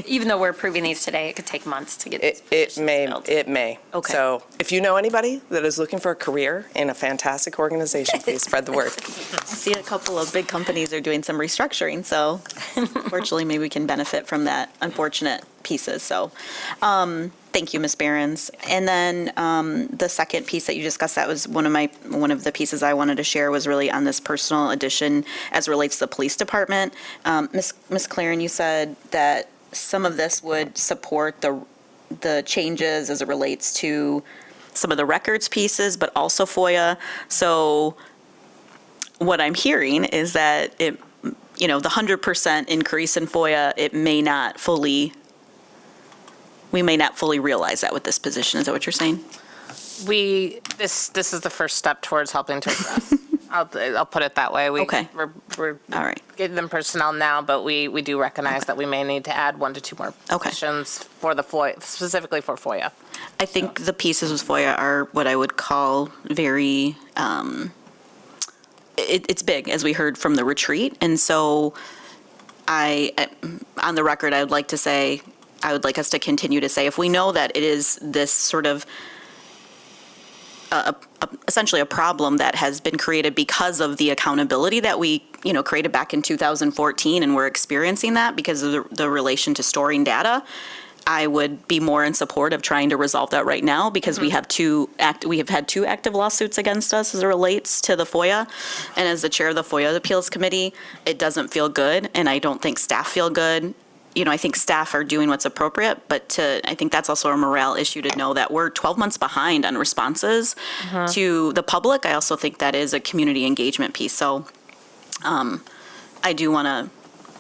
F: even though we're approving these today, it could take months to get these positions filled.
N: It may.
A: Okay.
N: So if you know anybody that is looking for a career in a fantastic organization, please spread the word.
A: I see a couple of big companies are doing some restructuring, so fortunately maybe we can benefit from that unfortunate pieces. So thank you, Ms. Behrens. And then the second piece that you discussed, that was one of the pieces I wanted to share, was really on this personal addition as it relates to the police department. Ms. Claren, you said that some of this would support the changes as it relates to some of the records pieces, but also FOIA. So what I'm hearing is that the 100% increase in FOIA, we may not fully realize that with this position. Is that what you're saying?
J: This is the first step towards helping to address. I'll put it that way.
A: Okay.
J: We're
A: All right.
J: getting them personnel now, but we do recognize that we may need to add 1 to 2 more positions for the FOIA, specifically for FOIA.
A: I think the pieces with FOIA are what I would call very, it's big, as we heard from the retreat. And so on the record, I would like us to continue to say, if we know that it is this sort of essentially a problem that has been created because of the accountability that we, created back in 2014, and we're experiencing that because of the relation to storing data, I would be more in support of trying to resolve that right now, because we have had 2 active lawsuits against us as it relates to the FOIA. And as the chair of the FOIA Appeals Committee, it doesn't feel good, and I don't think staff feel good. I think staff are doing what's appropriate, but I think that's also a morale issue to know that we're 12 months behind on responses to the public. I also think that is a community engagement piece. So I do want to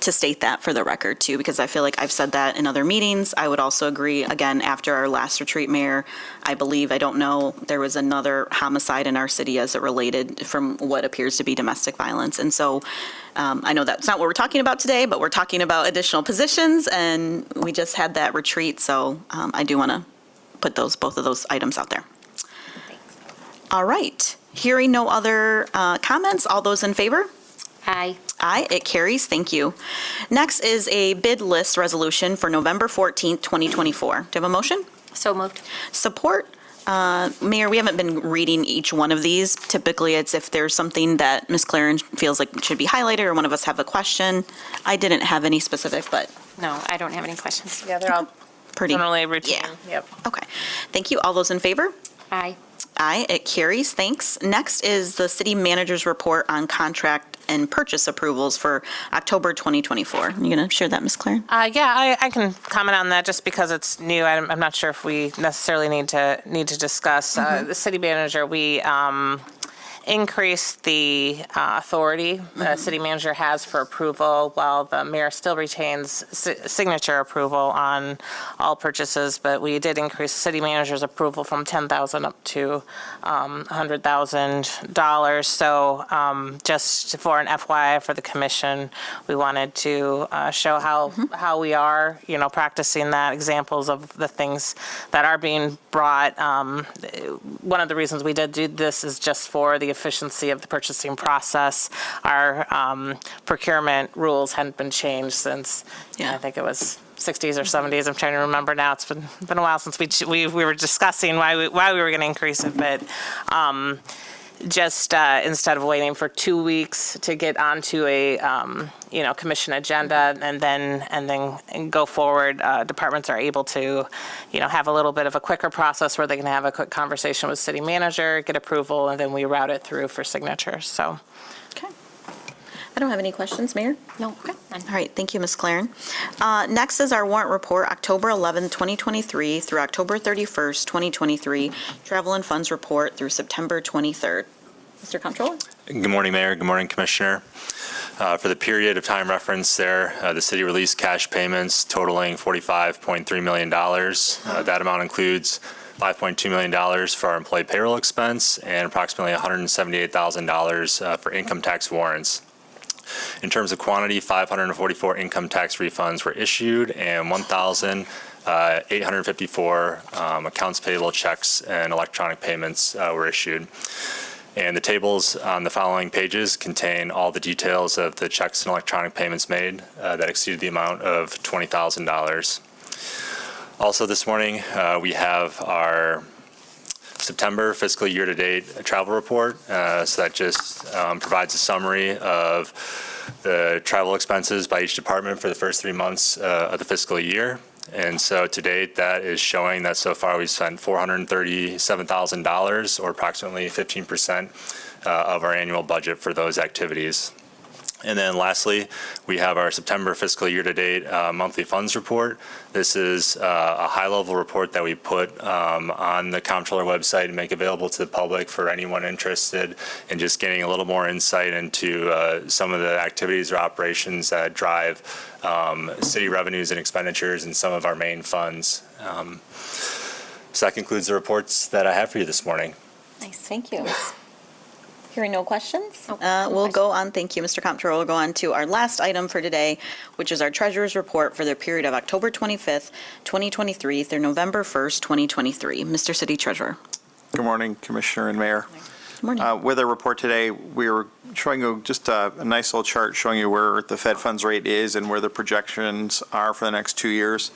A: to state that for the record too, because I feel like I've said that in other meetings. I would also agree, again, after our last retreat, Mayor, I don't know, there was another homicide in our city as it related from what appears to be domestic violence. And so I know that's not what we're talking about today, but we're talking about additional positions, and we just had that retreat. So I do want to put both of those items out there. All right. Hearing no other comments, all those in favor?
F: Aye.
A: Aye, it carries. Thank you. Next is a bid list resolution for November 14th, 2024. Do you have a motion?
F: So moved.
A: Support? Mayor, we haven't been reading each one of these. Typically, it's if there's something that Ms. Claren feels like should be highlighted or one of us have a question. I didn't have any specific, but
F: No, I don't have any questions.
J: Yeah, they're all
A: pretty.
J: generally routine.
A: Yeah.
J: Yep.
A: Okay. Thank you. All those in favor?
F: Aye.
A: Aye, it carries. Thanks. Next is the city manager's report on contract and purchase approvals for October 2024. You going to share that, Ms. Claren?
J: Yeah, I can comment on that just because it's new. I'm not sure if we necessarily need to discuss. The city manager, we increased the authority the city manager has for approval, while the mayor still retains signature approval on all purchases. But we did increase the city manager's approval from $10,000 up to $100,000. So just for an FYI for the commission, we wanted to show how we are, practicing that, examples of the things that are being brought. One of the reasons we did do this is just for the efficiency of the purchasing process. Our procurement rules hadn't been changed since, I think it was 60s or 70s. I'm trying to remember now. It's been a while since we were discussing why we were going to increase it, but just instead of waiting for 2 weeks to get onto a commission agenda and then go forward, departments are able to have a little bit of a quicker process where they can have a quick conversation with city manager, get approval, and then we route it through for signatures. So
A: Okay. I don't have any questions, Mayor.
F: No. Okay.
A: All right, thank you, Ms. Claren. Next is our warrant report, October 11th, 2023 through October 31st, 2023, travel and funds report through September 23rd. Mr. Comptroller?
O: Good morning, Mayor. Good morning, Commissioner. For the period of time referenced there, the city released cash payments totaling $45.3 million. That amount includes $5.2 million for our employee payroll expense and approximately $178,000 for income tax warrants. In terms of quantity, 544 income tax refunds were issued and 1,854 accounts payable checks and electronic payments were issued. And the tables on the following pages contain all the details of the checks and electronic payments made that exceeded the amount of $20,000. Also this morning, we have our September fiscal year-to-date travel report. So that just provides a summary of the travel expenses by each department for the first 3 months of the fiscal year. And so to date, that is showing that so far we've spent $437,000, or approximately 15% of our annual budget for those activities. And then lastly, we have our September fiscal year-to-date monthly funds report. This is a high-level report that we put on the Comptroller website and make available to the public for anyone interested in just getting a little more insight into some of the activities or operations that drive city revenues and expenditures and some of our main funds. So that concludes the reports that I have for you this morning.
A: Nice, thank you. Hearing no questions, we'll go on. Thank you, Mr. Comptroller. We'll go on to our last item for today, which is our treasurer's report for the period of October 25th, 2023 through November 1st, 2023. Mr. City Treasurer.
P: Good morning, Commissioner and Mayor.
A: Good morning.
P: With our report today, we were showing you just a nice little chart showing you where the Fed funds rate is and where the projections are for the next 2 years.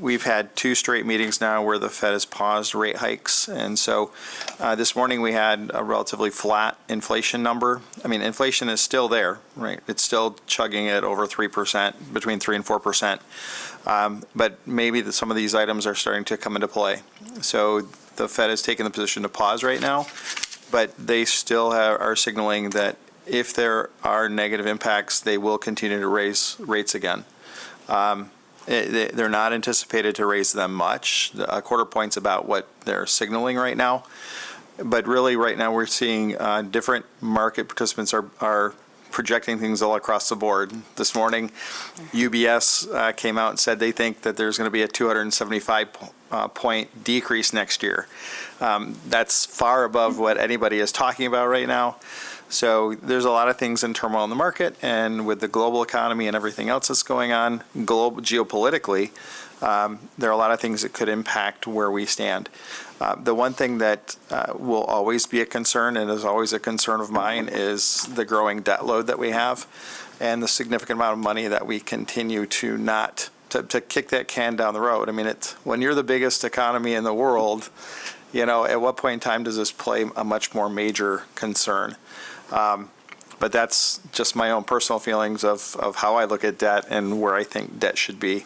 P: We've had 2 straight meetings now where the Fed has paused rate hikes. And so this morning we had a relatively flat inflation number. I mean, inflation is still there, right? It's still chugging at over 3%, between 3 and 4%. But maybe some of these items are starting to come into play. So the Fed has taken the position to pause right now, but they still are signaling that if there are negative impacts, they will continue to raise rates again. They're not anticipated to raise them much. A quarter point's about what they're signaling right now. But really, right now, we're seeing different market participants are projecting things all across the board. This morning, UBS came out and said they think that there's going to be a 275 point decrease next year. That's far above what anybody is talking about right now. So there's a lot of things in turmoil in the market, and with the global economy and everything else that's going on geopolitically, there are a lot of things that could impact where we stand. The one thing that will always be a concern, and is always a concern of mine, is the growing debt load that we have and the significant amount of money that we continue to not, to kick that can down the road. I mean, when you're the biggest economy in the world, you know, at what point in time does this play a much more major concern? But that's just my own personal feelings of how I look at debt and where I think debt should be.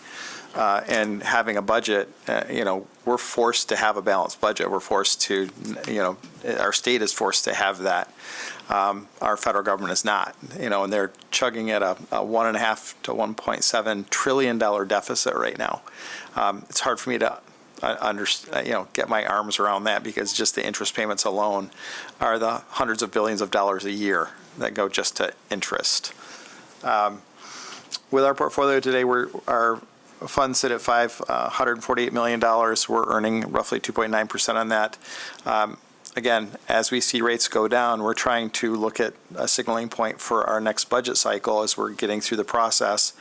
P: And having a budget, you know, we're forced to have a balanced budget. We're forced to, you know, our state is forced to have that. Our federal government is not, you know, and they're chugging at a $1.5 to $1.7 trillion deficit right now. It's hard for me to get my arms around that, because just the interest payments alone are the hundreds of billions of dollars a year that go just to interest. With our portfolio today, our funds sit at $548 million. We're earning roughly 2.9% on that. Again, as we see rates go down, we're trying to look at a signaling point for our next budget cycle as we're getting through the process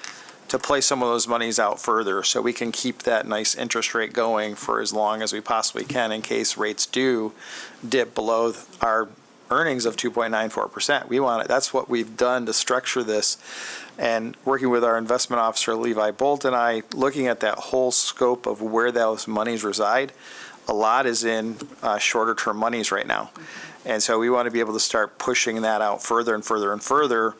P: to play some of those monies out further so we can keep that nice interest rate going for as long as we possibly can in case rates do dip below our earnings of 2.94%. We want it. That's what we've done to structure this. And working with our investment officer, Levi Bolt, and I, looking at that whole scope of where those monies reside, a lot is in shorter term monies right now. And so we want to be able to start pushing that out further and further and further,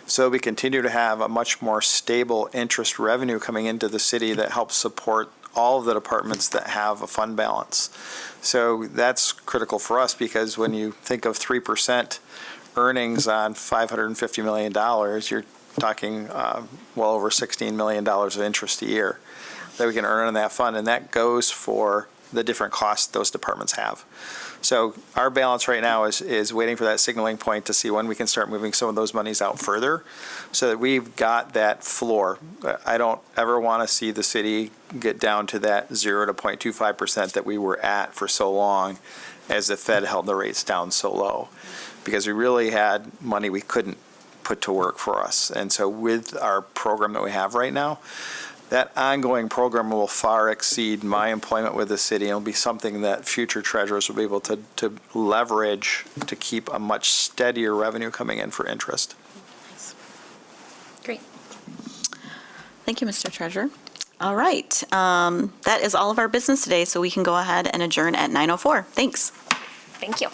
P: so we continue to have a much more stable interest revenue coming into the city that helps support all of the departments that have a fund balance. So that's critical for us, because when you think of 3% earnings on $550 million, you're talking well over $16 million of interest a year that we can earn on that fund, and that goes for the different costs those departments have. So our balance right now is waiting for that signaling point to see when we can start moving some of those monies out further, so that we've got that floor. I don't ever want to see the city get down to that 0 to 0.25% that we were at for so long as the Fed held the rates down so low, because we really had money we couldn't put to work for us. And so with our program that we have right now, that ongoing program will far exceed my employment with the city, and will be something that future treasurers will be able to leverage to keep a much steadier revenue coming in for interest.
F: Great.
A: Thank you, Mr. Treasurer. All right. That is all of our business today, so we can go ahead and adjourn at 9:04. Thanks.
F: Thank you.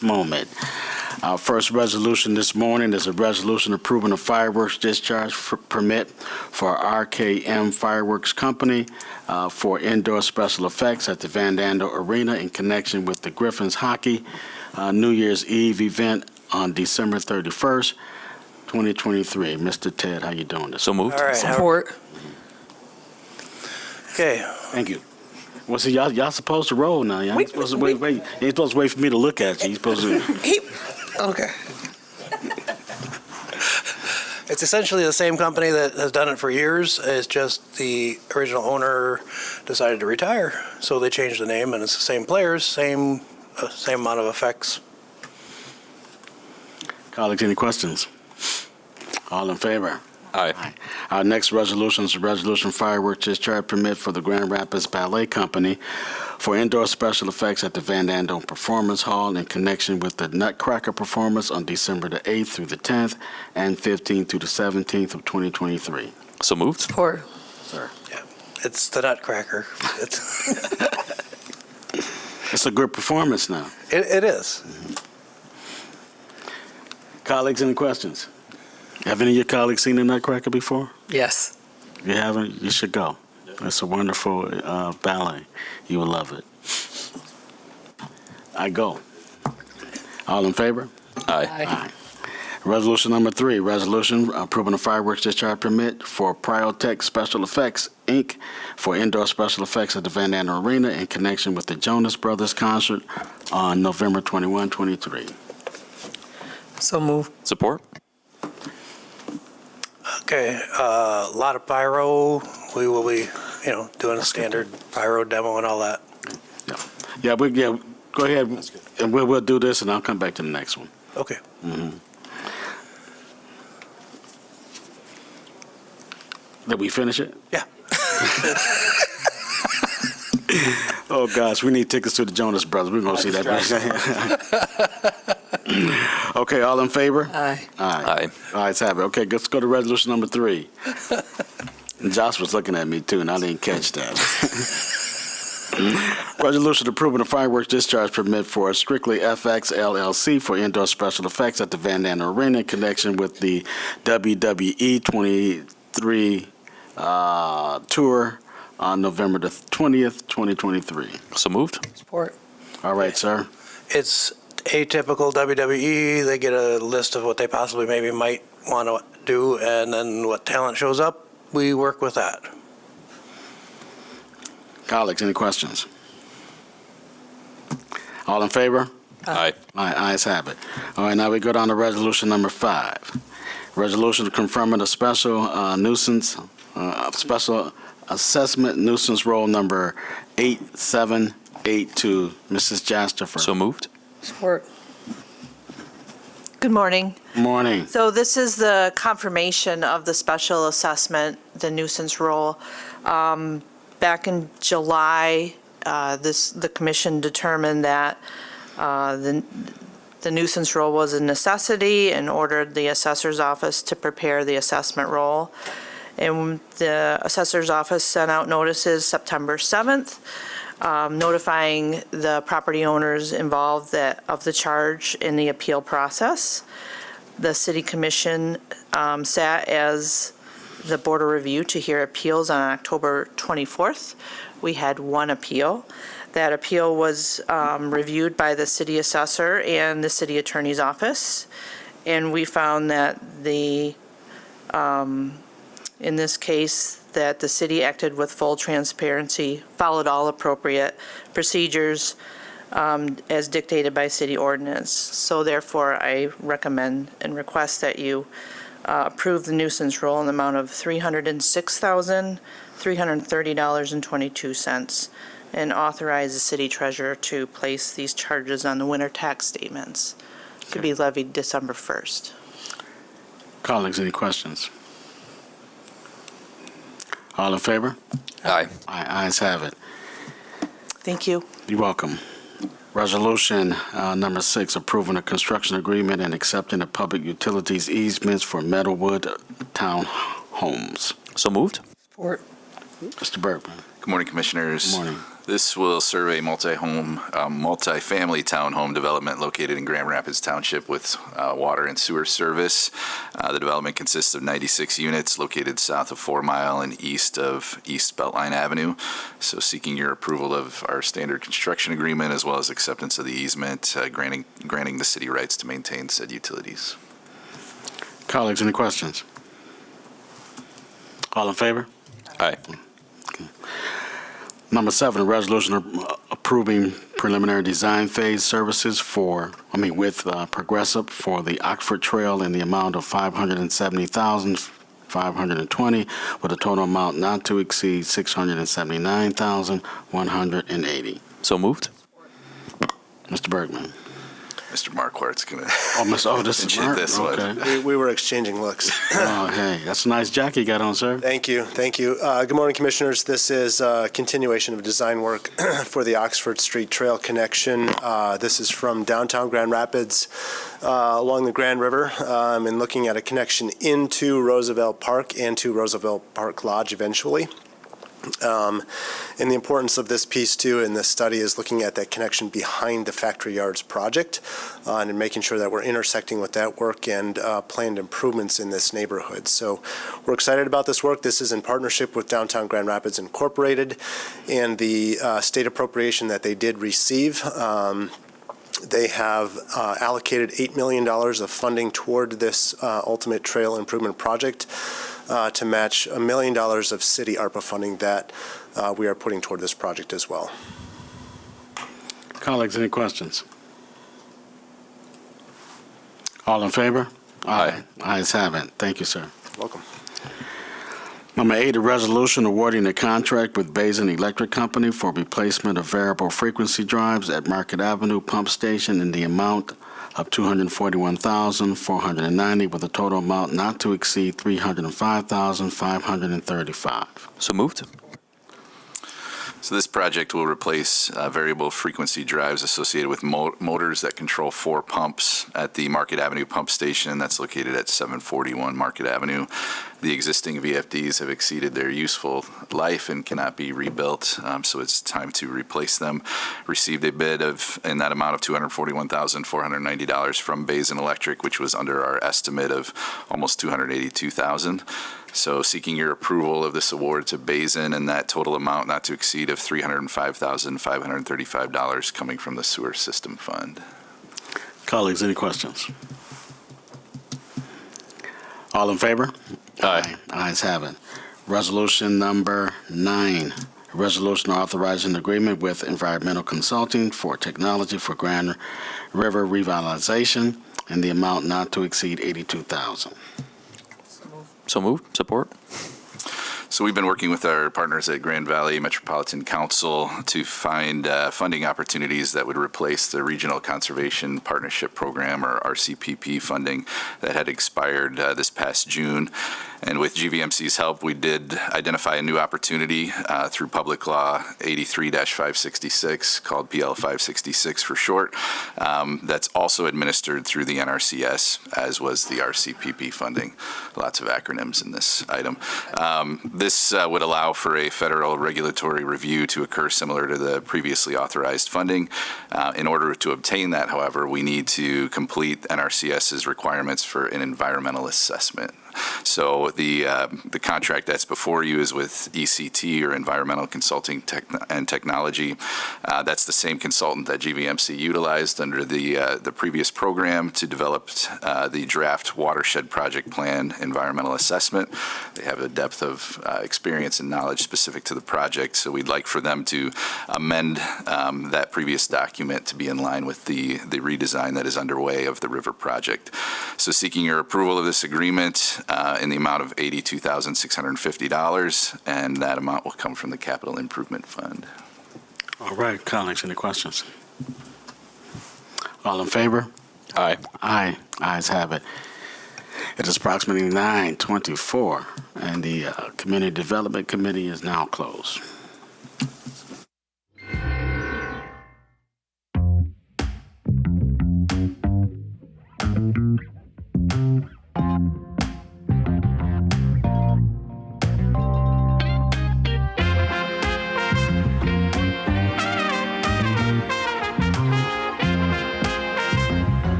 Q: this moment. Our first resolution this morning is a resolution approving a fireworks discharge permit for RKM Fireworks Company for indoor special effects at the Van Dando Arena in connection with the Griffins Hockey New Year's Eve event on December 31st, 2023. Mr. Ted, how you doing this?
B: So moved.
R: All right.
Q: Support.
R: Okay.
Q: Thank you. Well, see, y'all supposed to roll now. Y'all ain't supposed to wait. You ain't supposed to wait for me to look at you. You supposed to.
R: Okay. It's essentially the same company that has done it for years. It's just the original owner decided to retire, so they changed the name, and it's the same players, same amount of effects.
Q: Colleagues, any questions? All in favor?
B: Aye.
Q: Our next resolution is a resolution fireworks discharge permit for the Grand Rapids Ballet Company for indoor special effects at the Van Dando Performance Hall in connection with the Nutcracker performance on December the 8th through the 10th and 15th through the 17th of 2023.
B: So moved.
R: Support.
Q: Sir.
R: Yeah, it's the Nutcracker.
Q: It's a good performance now.
R: It is.
Q: Colleagues, any questions? Have any of your colleagues seen the Nutcracker before?
R: Yes.
Q: If you haven't, you should go. It's a wonderful ballet. You will love it. I go. All in favor?
B: Aye.
Q: Resolution number 3, resolution approving a fireworks discharge permit for Priotech Special Effects, Inc. for indoor special effects at the Van Dando Arena in connection with the Jonas Brothers concert on November 21, 23.
R: So moved.
B: Support.
R: Okay, a lot of pyro. We will be, doing a standard pyro demo and all that.
Q: Yeah, go ahead, and we'll do this, and I'll come back to the next one.
R: Okay.
Q: Did we finish it?
R: Yeah.
Q: Oh, gosh, we need tickets to the Jonas Brothers. We're going to see that. Okay, all in favor?
R: Aye.
B: Aye.
Q: All right, let's have it. Okay, let's go to resolution number 3. And Josh was looking at me, too, and I didn't catch that. Resolution approving a fireworks discharge permit for Strictly FX LLC for indoor special effects at the Van Dando Arena in connection with the WWE 23 tour on November the 20th, 2023.
B: So moved.
R: Support.
Q: All right, sir.
R: It's atypical WWE. They get a list of what they possibly maybe might want to do, and then what talent shows up, we work with that.
Q: Colleagues, any questions? All in favor?
B: Aye.
Q: All right, ayes have it. All right, now we go down to resolution number 5. Resolution confirming a special special assessment nuisance roll number 8782. Mrs. Jasterfer.
B: So moved.
R: Support.
S: Good morning.
Q: Morning.
S: So this is the confirmation of the special assessment, the nuisance roll. Back in July, the commission determined that the nuisance roll was a necessity and ordered the assessor's office to prepare the assessment roll. And the assessor's office sent out notices September 7th, notifying the property owners involved of the charge in the appeal process. The city commission sat as the board of review to hear appeals on October 24th. We had one appeal. That appeal was reviewed by the city assessor and the city attorney's office. And we found that in this case, that the city acted with full transparency, followed all appropriate procedures as dictated by city ordinance. So therefore, I recommend and request that you approve the nuisance roll in the amount of $306,330.22 and authorize the city treasurer to place these charges on the winter tax statements to be levied December 1st.
Q: Colleagues, any questions? All in favor?
B: Aye.
Q: Ayes have it.
S: Thank you.
Q: You're welcome. Resolution number 6, approving a construction agreement and accepting the public utilities easements for Meadowwood Town Homes.
B: So moved.
R: Support.
Q: Mr. Bergman.
M: Good morning, Commissioners.
Q: Good morning.
M: This will serve a multi-family townhome development located in Grand Rapids Township with water and sewer service. The development consists of 96 units located south of 4 Mile and east of East Beltline Avenue. So seeking your approval of our standard construction agreement as well as acceptance of the easement, granting the city rights to maintain said utilities.
Q: Colleagues, any questions? All in favor?
B: Aye.
Q: Number 7, a resolution approving preliminary design phase services with Progressive for the Oxford Trail in the amount of $570,520 with a total amount not to exceed $679,180.
B: So moved.
Q: Mr. Bergman.
M: Mr. Marquardt's going to
Q: this is Mark?
M: this one.
Q: Okay.
D: We were exchanging looks.
Q: Oh, hey, that's a nice jacket you got on, sir.
D: Thank you. Good morning, Commissioners. This is a continuation of design work for the Oxford Street Trail connection. This is from downtown Grand Rapids along the Grand River and looking at a connection into Roosevelt Park and to Roosevelt Park Lodge eventually. And the importance of this piece, too, in this study is looking at that connection behind the Factory Yards project and making sure that we're intersecting with that work and planned improvements in this neighborhood. So we're excited about this work. This is in partnership with Downtown Grand Rapids Incorporated and the state appropriation that they did receive. They have allocated $8 million of funding toward this ultimate trail improvement project to match $1 million of city ARPA funding that we are putting toward this project as well.
Q: Colleagues, any questions? All in favor? Aye. Ayes have it. Thank you, sir.
D: Welcome.
Q: Number 8, a resolution awarding a contract with Basin Electric Company for replacement of variable frequency drives at Market Avenue Pump Station in the amount of $241,490 with a total amount not to exceed $305,535.
B: So moved.
M: So this project will replace variable frequency drives associated with motors that control 4 pumps at the Market Avenue Pump Station that's located at 741 Market Avenue. The existing VFDs have exceeded their useful life and cannot be rebuilt, so it's time to replace them. Received a bid in that amount of $241,490 from Basin Electric, which was under our estimate of almost $282,000. So seeking your approval of this award to Basin and that total amount not to exceed of $305,535 coming from the sewer system fund.
Q: Colleagues, any questions? All in favor?
B: Aye.
Q: Ayes have it. Resolution number 9, a resolution authorizing agreement with Environmental Consulting for Technology for Grand River Revitalization in the amount not to exceed $82,000.
B: So moved. Support.
M: So we've been working with our partners at Grand Valley Metropolitan Council to find funding opportunities that would replace the Regional Conservation Partnership Program, or RCPP funding, that had expired this past June. And with GVMC's help, we did identify a new opportunity through Public Law 83-566, called PL 566 for short. That's also administered through the NRCS, as was the RCPP funding. Lots of acronyms in this item. This would allow for a federal regulatory review to occur similar to the previously authorized funding. In order to obtain that, however, we need to complete NRCS's requirements for an environmental assessment. So the contract that's before you is with ECT, or Environmental Consulting and Technology. That's the same consultant that GVMC utilized under the previous program to develop the draft watershed project plan environmental assessment. They have a depth of experience and knowledge specific to the project, so we'd like for them to amend that previous document to be in line with the redesign that is underway of the river project. So seeking your approval of this agreement in the amount of $82,650, and that amount will come from the Capital Improvement Fund.
Q: All right, colleagues, any questions? All in favor?
B: Aye.
Q: Aye. Ayes have it. It is approximately 9:24, and the Community Development Committee is now closed.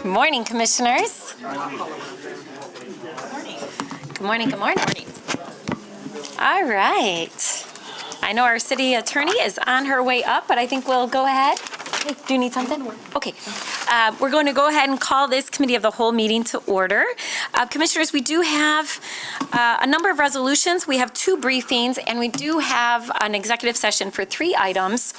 F: Good morning, commissioners. Good morning, good morning. All right. I know our city attorney is on her way up, but I think we'll go ahead. Hey, do you need something? Okay. We're going to go ahead and call this committee of the whole meeting to order. Commissioners, we do have a number of resolutions. We have 2 briefings, and we do have an executive session for 3 items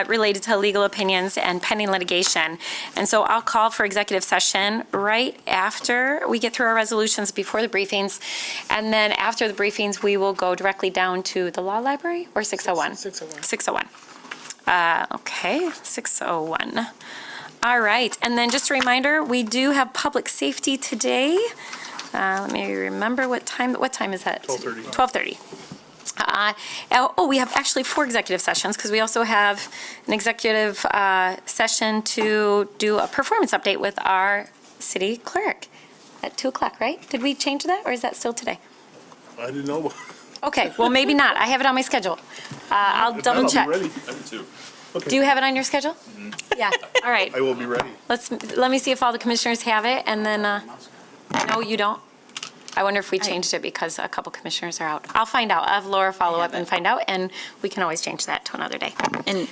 F: related to legal opinions and pending litigation. And so I'll call for executive session right after we get through our resolutions, before the briefings. And then after the briefings, we will go directly down to the law library, or 601? 601. 601. Okay, 601. All right, and then just a reminder, we do have public safety today. Let me remember what time is that? 12:30. 12:30. We have actually 4 executive sessions, because we also have an executive session to do a performance update with our city clerk at 2 o'clock, right? Did we change that, or is that still today?
E: I didn't know.
F: Okay, well, maybe not. I have it on my schedule. I'll double check.
E: I'll be ready.
B: I do too.
E: Okay.
F: Do you have it on your schedule? Yeah, all right.
E: I will be ready.
F: Let me see if all the commissioners have it, and then, no, you don't? I wonder if we changed it because a couple commissioners are out. I'll find out. I'll have Laura follow up and find out, and we can always change that to another day.
A: And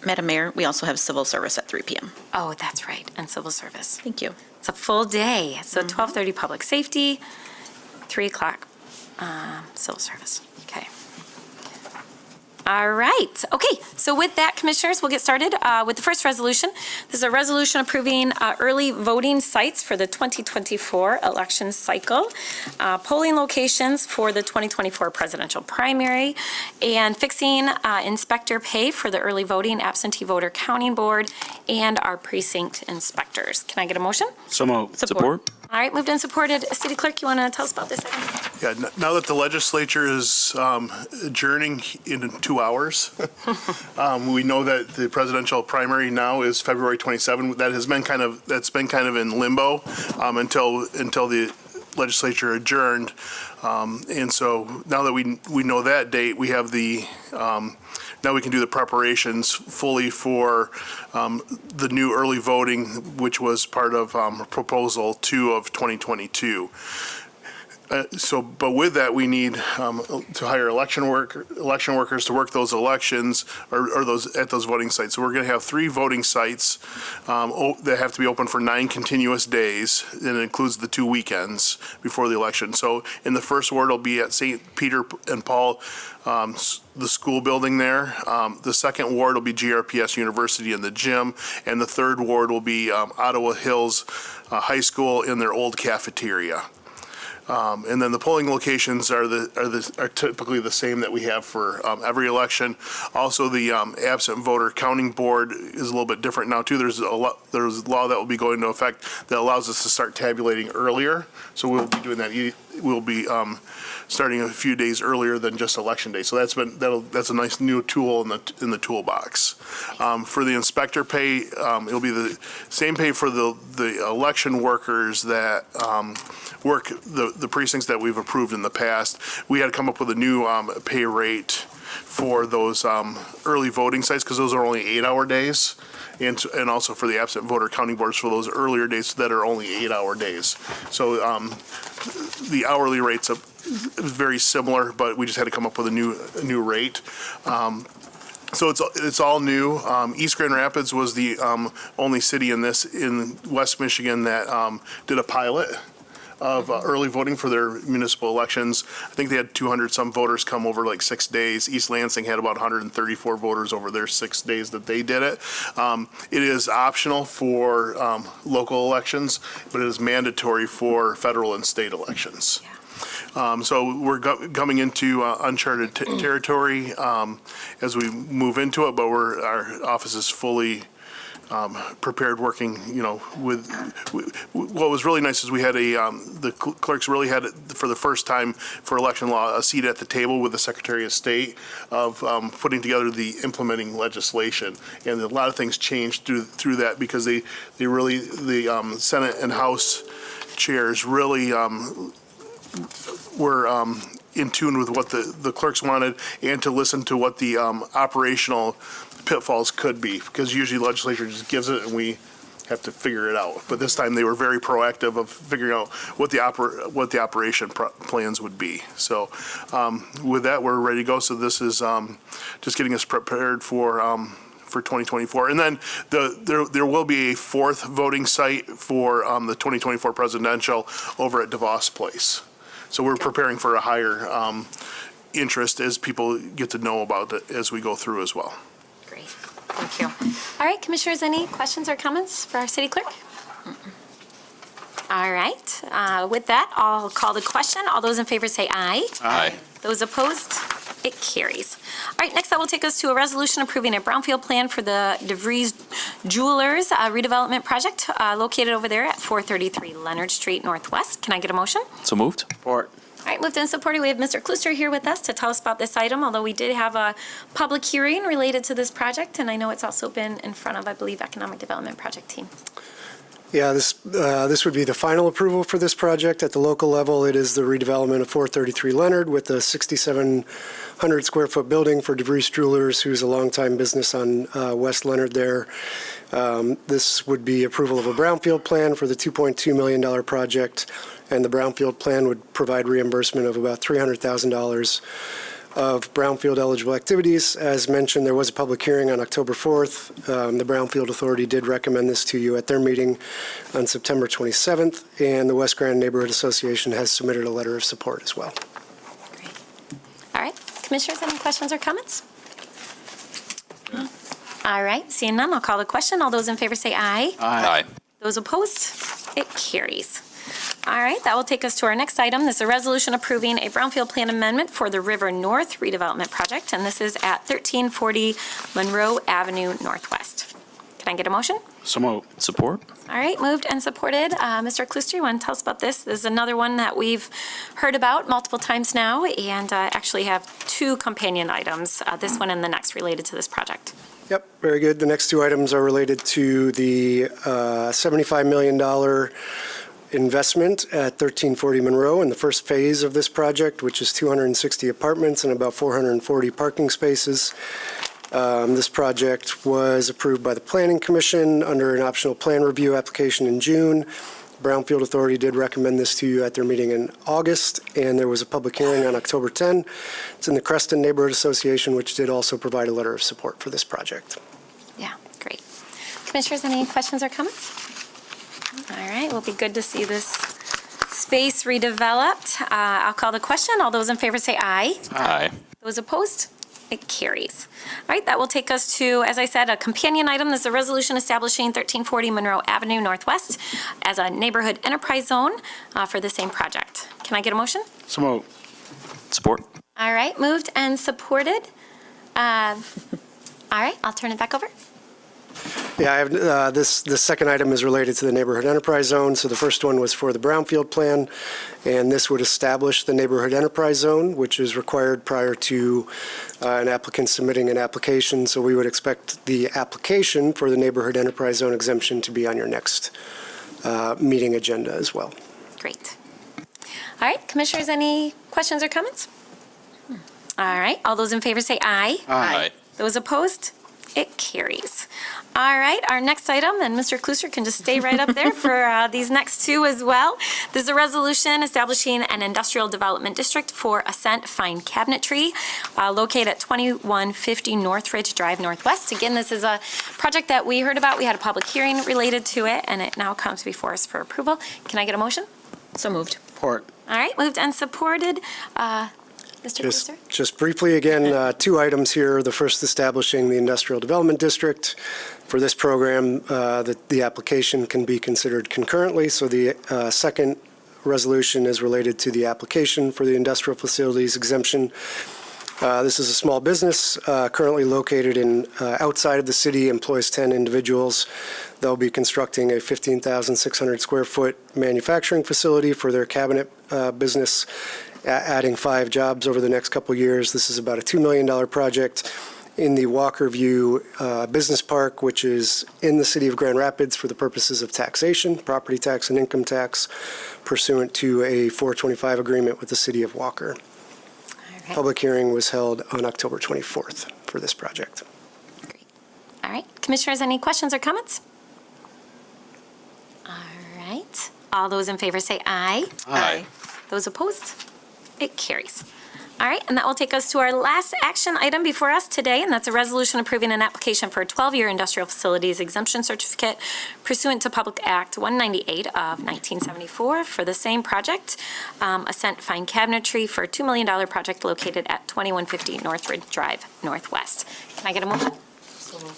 A: Madam Mayor, we also have civil service at 3 p.m.
F: Oh, that's right, and civil service.
A: Thank you.
F: It's a full day. So 12:30 public safety, 3 o'clock. Civil service. Okay. All right. Okay. So with that, commissioners, we'll get started with the first resolution. This is a resolution approving early voting sites for the 2024 election cycle, polling locations for the 2024 presidential primary, and fixing inspector pay for the early voting absentee voter counting board and our precinct inspectors. Can I get a motion?
Q: So moved.
B: Support.
F: All right. Moved and supported. City Clerk, you want to tell us about this item?
E: Yeah, now that the legislature is adjourning in 2 hours, we know that the presidential primary now is February 27. That's been kind of in limbo until the legislature adjourned. And so now that we know that date, we have now we can do the preparations fully for the new early voting, which was part of Proposal 2 of 2022. But with that, we need to hire election workers to work those elections or those at those voting sites. So we're going to have 3 voting sites that have to be open for 9 continuous days, and it includes the 2 weekends before the election. So in the first ward, it'll be at St. Peter and Paul, the school building there. The second ward will be GRPS University in the gym, and the third ward will be Ottawa Hills High School in their old cafeteria. And then the polling locations are typically the same that we have for every election. Also, the absent voter counting board is a little bit different now too. There's a law that will be going into effect that allows us to start tabulating earlier. So we'll be doing that. We'll be starting a few days earlier than just election day. So that's a nice new tool in the toolbox. For the inspector pay, it'll be the same pay for the election workers that work the precincts that we've approved in the past. We had to come up with a new pay rate for those early voting sites because those are only 8-hour days. And also for the absent voter counting boards for those earlier days that are only 8-hour days. So the hourly rates are very similar, but we just had to come up with a new rate. So it's all new. East Grand Rapids was the only city in West Michigan that did a pilot of early voting for their municipal elections. I think they had 200 some voters come over like 6 days. East Lansing had about 134 voters over their 6 days that they did it. It is optional for local elections, but it is mandatory for federal and state elections. So we're coming into uncharted territory as we move into it, but our office is fully prepared, working, with what was really nice is we had the clerks really had, for the first time for election law, a seat at the table with the Secretary of State of putting together the implementing legislation. And a lot of things changed through that because the Senate and House chairs really were in tune with what the clerks wanted and to listen to what the operational pitfalls could be, because usually legislature just gives it and we have to figure it out. But this time they were very proactive of figuring out what the operation plans would be. So with that, we're ready to go. So this is just getting us prepared for 2024. And then there will be a 4th voting site for the 2024 presidential over at DeVos Place. So we're preparing for a higher interest as people get to know about it as we go through as well.
F: Great. Thank you. All right, commissioners, any questions or comments for our city clerk? All right. With that, I'll call the question. All those in favor say aye.
B: Aye.
F: Those opposed? It carries. All right, next that will take us to a resolution approving a brownfield plan for the DeVries Jewelers redevelopment project located over there at 433 Leonard Street Northwest. Can I get a motion?
B: So moved.
Q: Support.
F: All right, moved and supported. We have Mr. Klooster here with us to tell us about this item, although we did have a public hearing related to this project, and I know it's also been in front of, I believe, Economic Development Project Team.
T: Yeah, this would be the final approval for this project. At the local level, it is the redevelopment of 433 Leonard with a 6,700 square foot building for DeVries Jewelers, who's a longtime business on West Leonard there. This would be approval of a brownfield plan for the $2.2 million project, and the brownfield plan would provide reimbursement of about $300,000 of brownfield eligible activities. As mentioned, there was a public hearing on October 4th. The Brownfield Authority did recommend this to you at their meeting on September 27th, and the West Grand Neighborhood Association has submitted a letter of support as well.
F: All right, commissioners, any questions or comments? All right, seeing none, I'll call the question. All those in favor say aye.
B: Aye.
F: Those opposed? It carries. All right, that will take us to our next item. This is a resolution approving a brownfield plan amendment for the River North redevelopment project, and this is at 1340 Monroe Avenue Northwest. Can I get a motion?
Q: So moved.
B: Support?
F: All right, moved and supported. Mr. Klooster, you want to tell us about this? This is another one that we've heard about multiple times now, and actually have two companion items, this one and the next, related to this project.
T: Yep, very good. The next two items are related to the $75 million investment at 1340 Monroe in the first phase of this project, which is 260 apartments and about 440 parking spaces. This project was approved by the Planning Commission under an optional plan review application in June. Brownfield Authority did recommend this to you at their meeting in August, and there was a public hearing on October 10. It's in the Creston Neighborhood Association, which did also provide a letter of support for this project.
F: Yeah, great. Commissioners, any questions or comments? All right, will be good to see this space redeveloped. I'll call the question. All those in favor say aye.
B: Aye.
F: Those opposed? It carries. All right, that will take us to, as I said, a companion item. This is a resolution establishing 1340 Monroe Avenue Northwest as a neighborhood enterprise zone for the same project. Can I get a motion?
Q: So moved.
B: Support?
F: All right, moved and supported. All right, I'll turn it back over.
T: Yeah, I have, this second item is related to the neighborhood enterprise zone. So the first one was for the brownfield plan, and this would establish the neighborhood enterprise zone, which is required prior to an applicant submitting an application. So we would expect the application for the neighborhood enterprise zone exemption to be on your next meeting agenda as well.
F: Great. All right, commissioners, any questions or comments? All right, all those in favor say aye.
B: Aye.
F: Those opposed? It carries. All right, our next item, and Mr. Klooster can just stay right up there for these next two as well. This is a resolution establishing an industrial development district for Ascent Fine Cabinetry located at 2150 Northridge Drive Northwest. Again, this is a project that we heard about. We had a public hearing related to it, and it now comes before us for approval. Can I get a motion? So moved.
Q: Support.
F: All right, moved and supported. Mr. Klooster?
T: Just briefly, again, two items here. The first, establishing the industrial development district. For this program, the application can be considered concurrently. So the second resolution is related to the application for the industrial facilities exemption. This is a small business currently located in outside of the city, employs 10 individuals. They'll be constructing a 15,600 square foot manufacturing facility for their cabinet business, adding 5 jobs over the next couple years. This is about a $2 million project in the Walker View Business Park, which is in the city of Grand Rapids for the purposes of taxation, property tax and income tax, pursuant to a 425 agreement with the city of Walker.
F: Okay.
T: Public hearing was held on October 24th for this project.
F: All right, commissioners, any questions or comments? All right, all those in favor say aye.
B: Aye.
F: Those opposed? It carries. All right, and that will take us to our last action item before us today, and that's a resolution approving an application for a 12-year industrial facilities exemption certificate pursuant to Public Act 198 of 1974 for the same project, Ascent Fine Cabinetry, for a $2 million project located at 2150 Northridge Drive Northwest. Can I get a motion?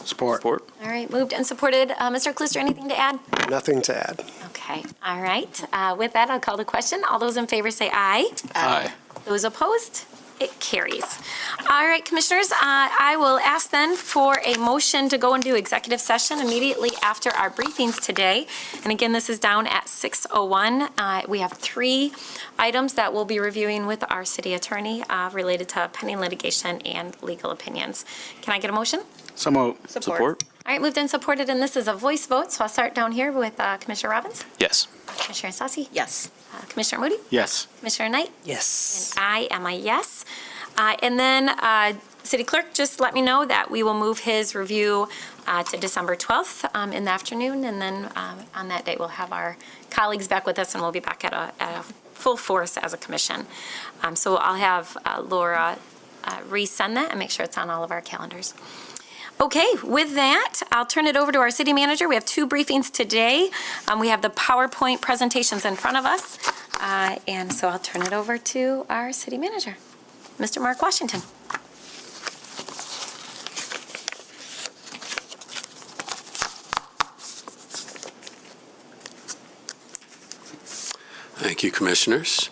Q: Support.
F: All right, moved and supported. Mr. Klooster, anything to add?
T: Nothing to add.
F: Okay, all right. With that, I'll call the question. All those in favor say aye.
B: Aye.
F: Those opposed? It carries. All right, commissioners, I will ask then for a motion to go into executive session immediately after our briefings today. And again, this is down at 6:01. We have 3 items that we'll be reviewing with our city attorney related to pending litigation and legal opinions. Can I get a motion?
Q: So moved.
B: Support?
F: All right, moved and supported, and this is a voice vote, so I'll start down here with Commissioner Robbins,
B: Yes.
F: Commissioner Sassi,
A: Yes.
F: Commissioner Moody,
Q: Yes.
F: Commissioner Knight,
N: Yes.
F: and I am a yes. And then, City Clerk, just let me know that we will move his review to December 12th in the afternoon, and then on that day, we'll have our colleagues back with us, and we'll be back at a full force as a commission. So I'll have Laura resend that and make sure it's on all of our calendars. Okay, with that, I'll turn it over to our city manager. We have 2 briefings today. We have the PowerPoint presentations in front of us, and so I'll turn it over to our city manager, Mr. Mark Washington.
I: Thank you, Commissioners.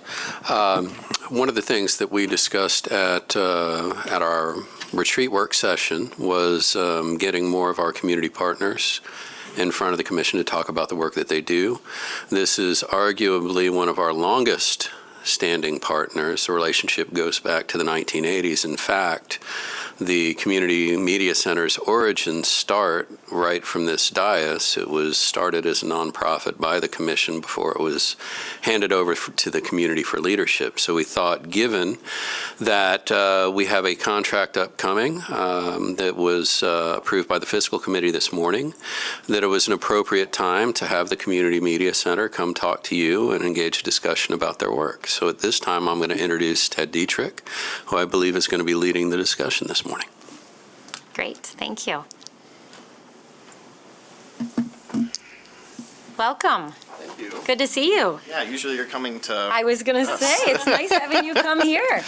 I: One of the things that we discussed at our retreat work session was getting more of our community partners in front of the Commission to talk about the work that they do. This is arguably one of our longest standing partners. The relationship goes back to the 1980s. In fact, the Community Media Center's origins start right from this dais. It was started as a nonprofit by the Commission before it was handed over to the Community for Leadership. So we thought, given that we have a contract upcoming that was approved by the Fiscal Committee this morning, that it was an appropriate time to have the Community Media Center come talk to you and engage a discussion about their work. So at this time, I'm going to introduce Ted Dietrich, who I believe is going to be leading the discussion this morning.
F: Great, thank you. Welcome.
U: Thank you.
F: Good to see you.
U: Yeah, usually you're coming to
F: I was going to say, it's nice having you come here.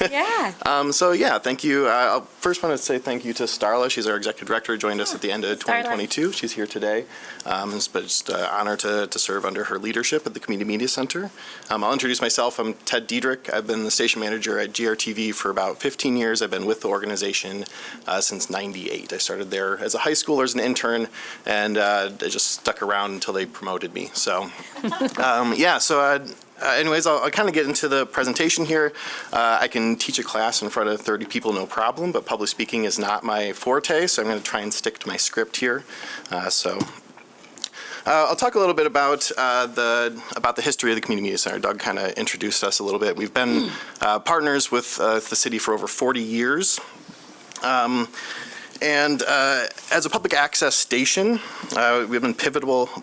F: Yeah.
U: So yeah, thank you. I first want to say thank you to Starla. She's our executive director, joined us at the end of 2022. She's here today. It's just an honor to serve under her leadership at the Community Media Center. I'll introduce myself. I'm Ted Dietrich. I've been the station manager at GRTV for about 15 years. I've been with the organization since '98. I started there as a high schooler, as an intern, and I just stuck around until they promoted me. So anyways, I'll kind of get into the presentation here. I can teach a class in front of 30 people, no problem, but public speaking is not my forte, so I'm going to try and stick to my script here. I'll talk a little bit about the history of the Community Media Center. Doug kind of introduced us a little bit. We've been partners with the city for over 40 years. As a public access station, we've been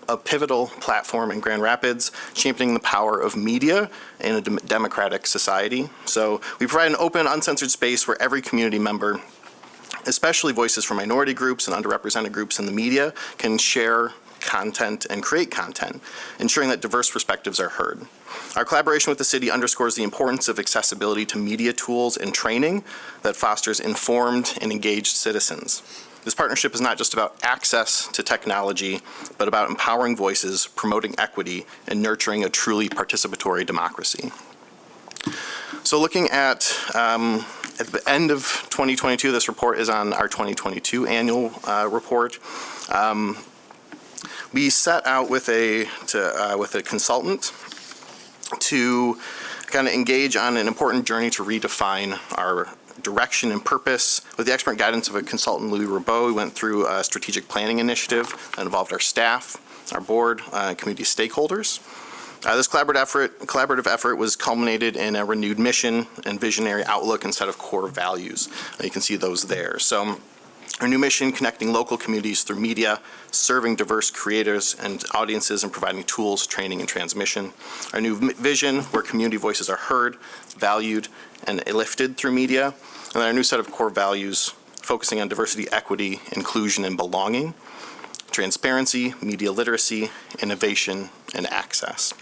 U: a pivotal platform in Grand Rapids, championing the power of media in a democratic society. So we provide an open, uncensored space where every community member, especially voices from minority groups and underrepresented groups in the media, can share content and create content, ensuring that diverse perspectives are heard. Our collaboration with the city underscores the importance of accessibility to media tools and training that fosters informed and engaged citizens. This partnership is not just about access to technology, but about empowering voices, promoting equity, and nurturing a truly participatory democracy. So looking at the end of 2022, this report is on our 2022 annual report. We set out with a consultant to kind of engage on an important journey to redefine our direction and purpose. With the expert guidance of a consultant, Louis Rabeau, we went through a strategic planning initiative that involved our staff, our board, and community stakeholders. This collaborative effort was culminated in a renewed mission and visionary outlook and set of core values. You can see those there. So our new mission, connecting local communities through media, serving diverse creators and audiences, and providing tools, training, and transmission. Our new vision, where community voices are heard, valued, and lifted through media. And then our new set of core values, focusing on diversity, equity, inclusion, and belonging, transparency, media literacy, innovation, and access.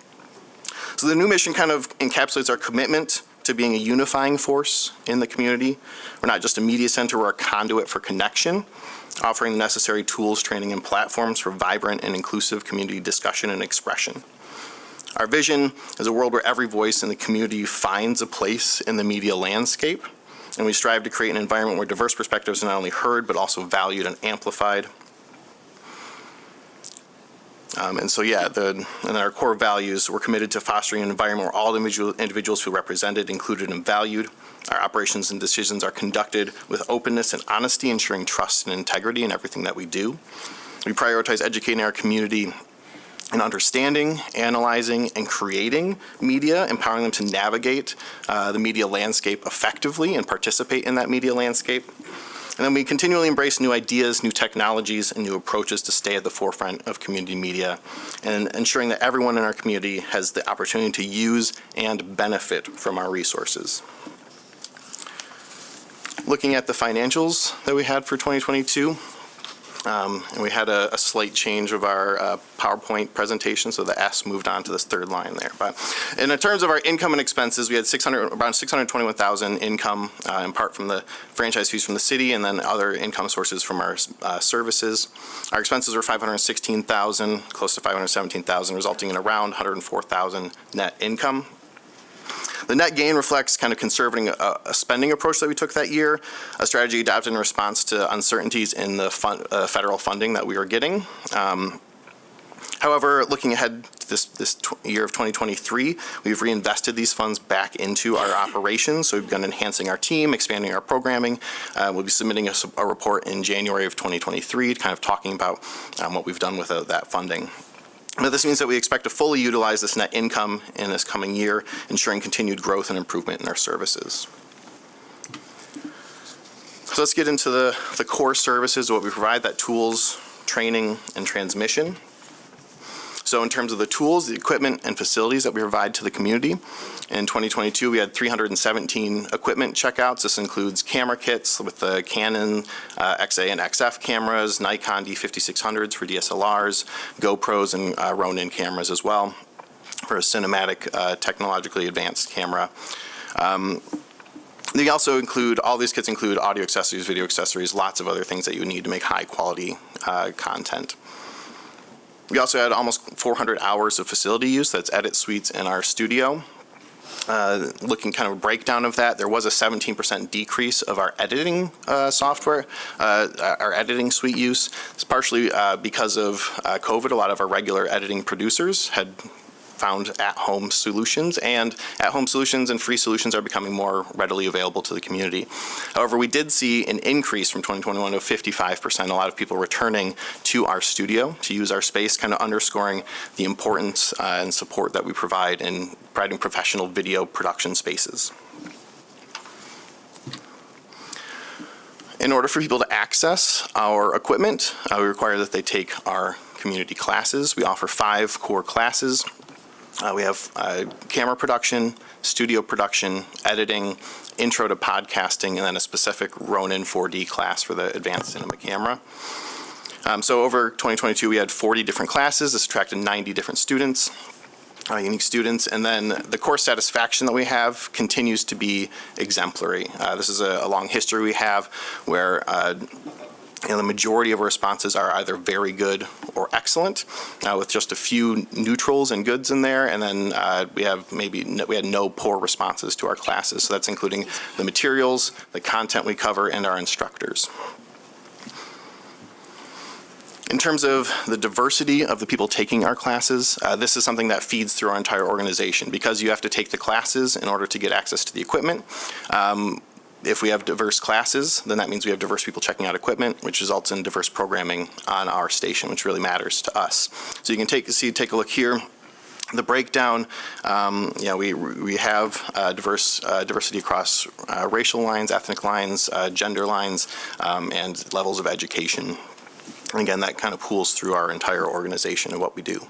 U: So the new mission kind of encapsulates our commitment to being a unifying force in the community. We're not just a media center, we're a conduit for connection, offering the necessary tools, training, and platforms for vibrant and inclusive community discussion and expression. Our vision is a world where every voice in the community finds a place in the media landscape, and we strive to create an environment where diverse perspectives are not only heard, but also valued and amplified. And our core values, we're committed to fostering an environment where all individuals feel represented, included, and valued. Our operations and decisions are conducted with openness and honesty, ensuring trust and integrity in everything that we do. We prioritize educating our community in understanding, analyzing, and creating media, empowering them to navigate the media landscape effectively and participate in that media landscape. And then we continually embrace new ideas, new technologies, and new approaches to stay at the forefront of community media, and ensuring that everyone in our community has the opportunity to use and benefit from our resources. Looking at the financials that we had for 2022, and we had a slight change of our PowerPoint presentation, so the S moved on to this third line there. But in terms of our income and expenses, we had around $621,000 income, in part from the franchise fees from the city, and then other income sources from our services. Our expenses were $516,000, close to $517,000, resulting in around $104,000 net income. The net gain reflects kind of conserving a spending approach that we took that year, a strategy adopted in response to uncertainties in the federal funding that we were getting. However, looking ahead to this year of 2023, we've reinvested these funds back into our operations. So we've begun enhancing our team, expanding our programming. We'll be submitting a report in January of 2023, kind of talking about what we've done with that funding. But this means that we expect to fully utilize this net income in this coming year, ensuring continued growth and improvement in our services. So let's get into the core services, what we provide, that tools, training, and transmission. So in terms of the tools, the equipment, and facilities that we provide to the community, in 2022, we had 317 equipment checkouts. This includes camera kits with the Canon XA and XF cameras, Nikon D5600s for DSLRs, GoPros, and Ronin cameras as well for a cinematic, technologically advanced camera. They also include, all these kits include audio accessories, video accessories, lots of other things that you would need to make high quality content. We also had almost 400 hours of facility use. That's edit suites in our studio. Looking kind of a breakdown of that, there was a 17% decrease of our editing software, our editing suite use. It's partially because of COVID. A lot of our regular editing producers had found at-home solutions, and at-home solutions and free solutions are becoming more readily available to the community. However, we did see an increase from 2021 of 55%, a lot of people returning to our studio to use our space, kind of underscoring the importance and support that we provide in providing professional video production spaces. In order for people to access our equipment, we require that they take our community classes. We offer 5 core classes. We have camera production, studio production, editing, intro to podcasting, and then a specific Ronin 4D class for the advanced cinema camera. So over 2022, we had 40 different classes. This attracted 90 different students, unique students. And then the course satisfaction that we have continues to be exemplary. This is a long history we have where the majority of our responses are either very good or excellent, with just a few neutrals and goods in there. And then we had no poor responses to our classes. So that's including the materials, the content we cover, and our instructors. In terms of the diversity of the people taking our classes, this is something that feeds through our entire organization. Because you have to take the classes in order to get access to the equipment, if we have diverse classes, then that means we have diverse people checking out equipment, which results in diverse programming on our station, which really matters to us. So you can take a look here. The breakdown, we have diversity across racial lines, ethnic lines, gender lines, and levels of education. And again, that kind of pools through our entire organization and what we do.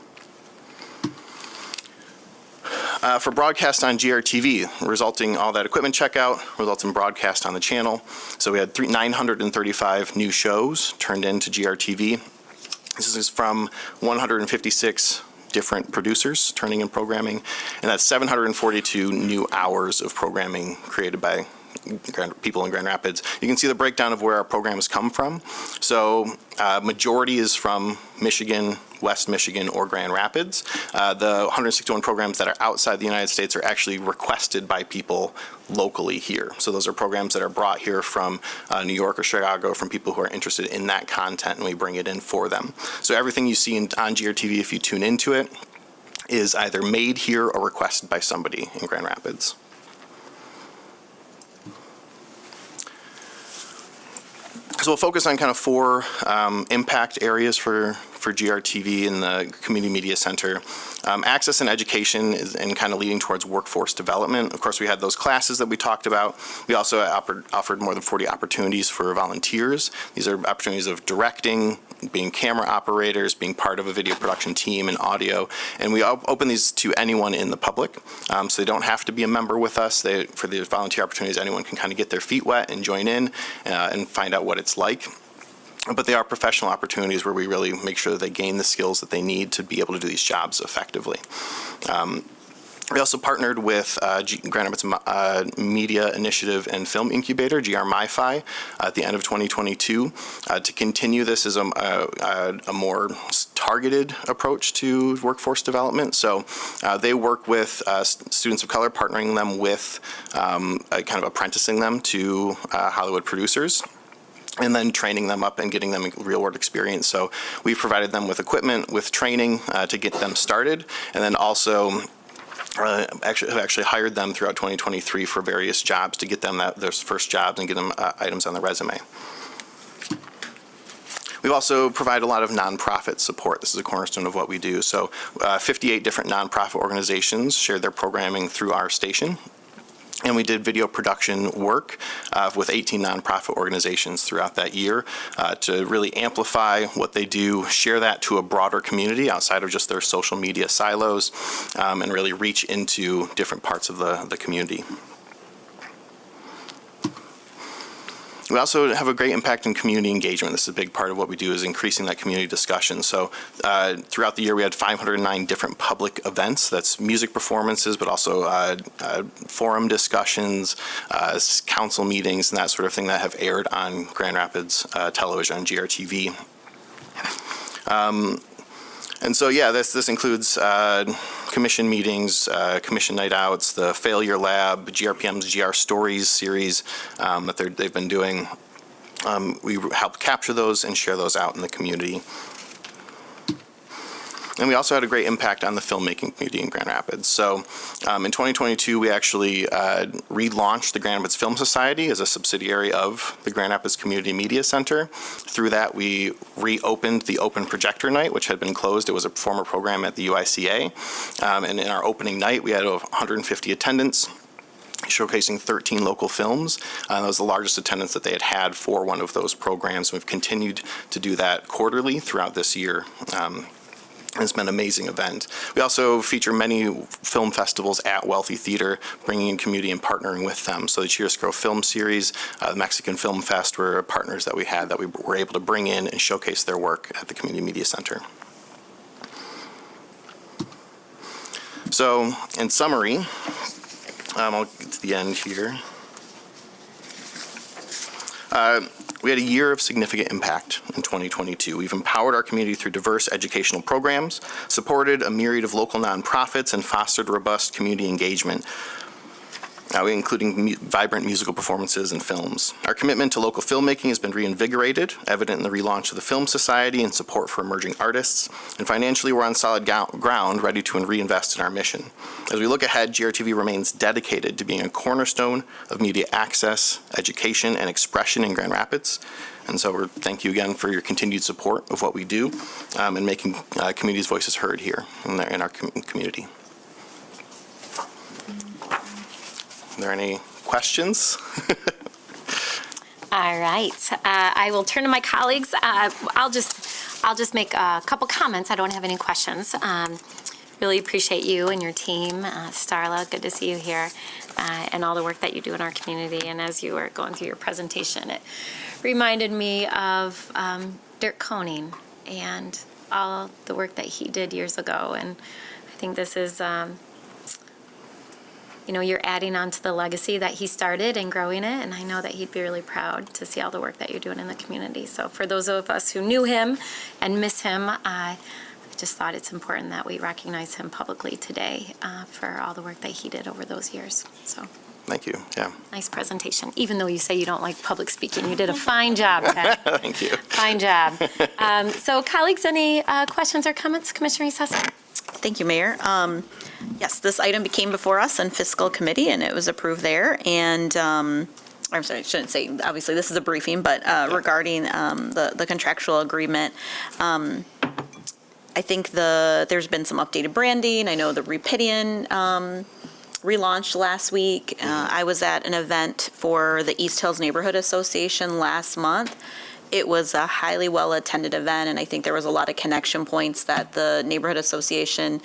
U: For broadcast on GRTV, all that equipment checkout results in broadcast on the channel. So we had 935 new shows turned into GRTV. This is from 156 different producers turning in programming, and that's 742 new hours of programming created by people in Grand Rapids. You can see the breakdown of where our programs come from. So majority is from Michigan, West Michigan, or Grand Rapids. The 161 programs that are outside the United States are actually requested by people locally here. So those are programs that are brought here from New York or Chicago from people who are interested in that content, and we bring it in for them. So everything you see on GRTV, if you tune into it, is either made here or requested by somebody in Grand Rapids. So we'll focus on kind of 4 impact areas for for GRTV in the Community Media Center. Access and education and kind of leading towards workforce development. Of course, we had those classes that we talked about. We also offered more than 40 opportunities for volunteers. These are opportunities of directing, being camera operators, being part of a video production team and audio. And we open these to anyone in the public. So they don't have to be a member with us. For the volunteer opportunities, anyone can kind of get their feet wet and join in and find out what it's like. But they are professional opportunities where we really make sure that they gain the skills that they need to be able to do these jobs effectively. We also partnered with Grand Rapids Media Initiative and Film Incubator, GR MiFi, at the end of 2022 to continue this as a more targeted approach to workforce development. So they work with students of color, partnering them with kind of apprenticing them to Hollywood producers, and then training them up and getting them real-world experience. So we've provided them with equipment, with training to get them started, and then also have actually hired them throughout 2023 for various jobs to get them their first jobs and get them items on the resume. We've also provided a lot of nonprofit support. This is a cornerstone of what we do. So 58 different nonprofit organizations shared their programming through our station. And we did video production work with 18 nonprofit organizations throughout that year to really amplify what they do, share that to a broader community outside of just their social media silos, and really reach into different parts of the community. We also have a great impact in community engagement. This is a big part of what we do, is increasing that community discussion. So throughout the year, we had 509 different public events. That's music performances, but also forum discussions, council meetings, and that sort of thing that have aired on Grand Rapids television, on GRTV. And so, yeah, this includes commission meetings, commission night outs, the Failure Lab, GRPM's GR Stories series that they've been doing. We help capture those and share those out in the community. And we also had a great impact on the filmmaking community in Grand Rapids. So in 2022, we actually relaunched the Grand Rapids Film Society as a subsidiary of the Grand Rapids Community Media Center. Through that, we reopened the Open Projector Night, which had been closed. It was a former program at the UICA. And in our opening night, we had 150 attendants, showcasing 13 local films. That was the largest attendance that they had had for one of those programs. We've continued to do that quarterly throughout this year. It's been an amazing event. We also feature many film festivals at Wealthy Theater, bringing in community and partnering with them. So the Chiaroscuro Film Series, the Mexican Film Fest were partners that we had that we were able to bring in and showcase their work at the Community Media Center. So in summary, I'll get to the end here. We had a year of significant impact in 2022. We've empowered our community through diverse educational programs, supported a myriad of local nonprofits, and fostered robust community engagement, including vibrant musical performances and films. Our commitment to local filmmaking has been reinvigorated, evident in the relaunch of the Film Society and support for emerging artists. And financially, we're on solid ground, ready to reinvest in our mission. As we look ahead, GRTV remains dedicated to being a cornerstone of media access, education, and expression in Grand Rapids. And so thank you again for your continued support of what we do and making community's voices heard here in our community. Are there any questions?
F: All right. I will turn to my colleagues. I'll just make a couple comments. I don't have any questions. Really appreciate you and your team. Starla, good to see you here, and all the work that you do in our community. And as you were going through your presentation, it reminded me of Dirk Koning and all the work that he did years ago. And I think this is you're adding on to the legacy that he started and growing it, and I know that he'd be really proud to see all the work that you're doing in the community. So for those of us who knew him and miss him, I just thought it's important that we recognize him publicly today for all the work that he did over those years. So
U: thank you. Yeah.
F: Nice presentation. Even though you say you don't like public speaking, you did a fine job, Ted.
U: Thank you.
F: Fine job. So colleagues, any questions or comments? Commissioner Sessa?
A: Thank you, Mayor. Yes, this item came before us in fiscal committee, and it was approved there. And I'm sorry, I shouldn't say, obviously, this is a briefing, but regarding the contractual agreement, I think there's been some updated branding. I know the Rapidian relaunched last week. I was at an event for the East Hills Neighborhood Association last month. It was a highly well-attended event, and I think there was a lot of connection points that the Neighborhood Association,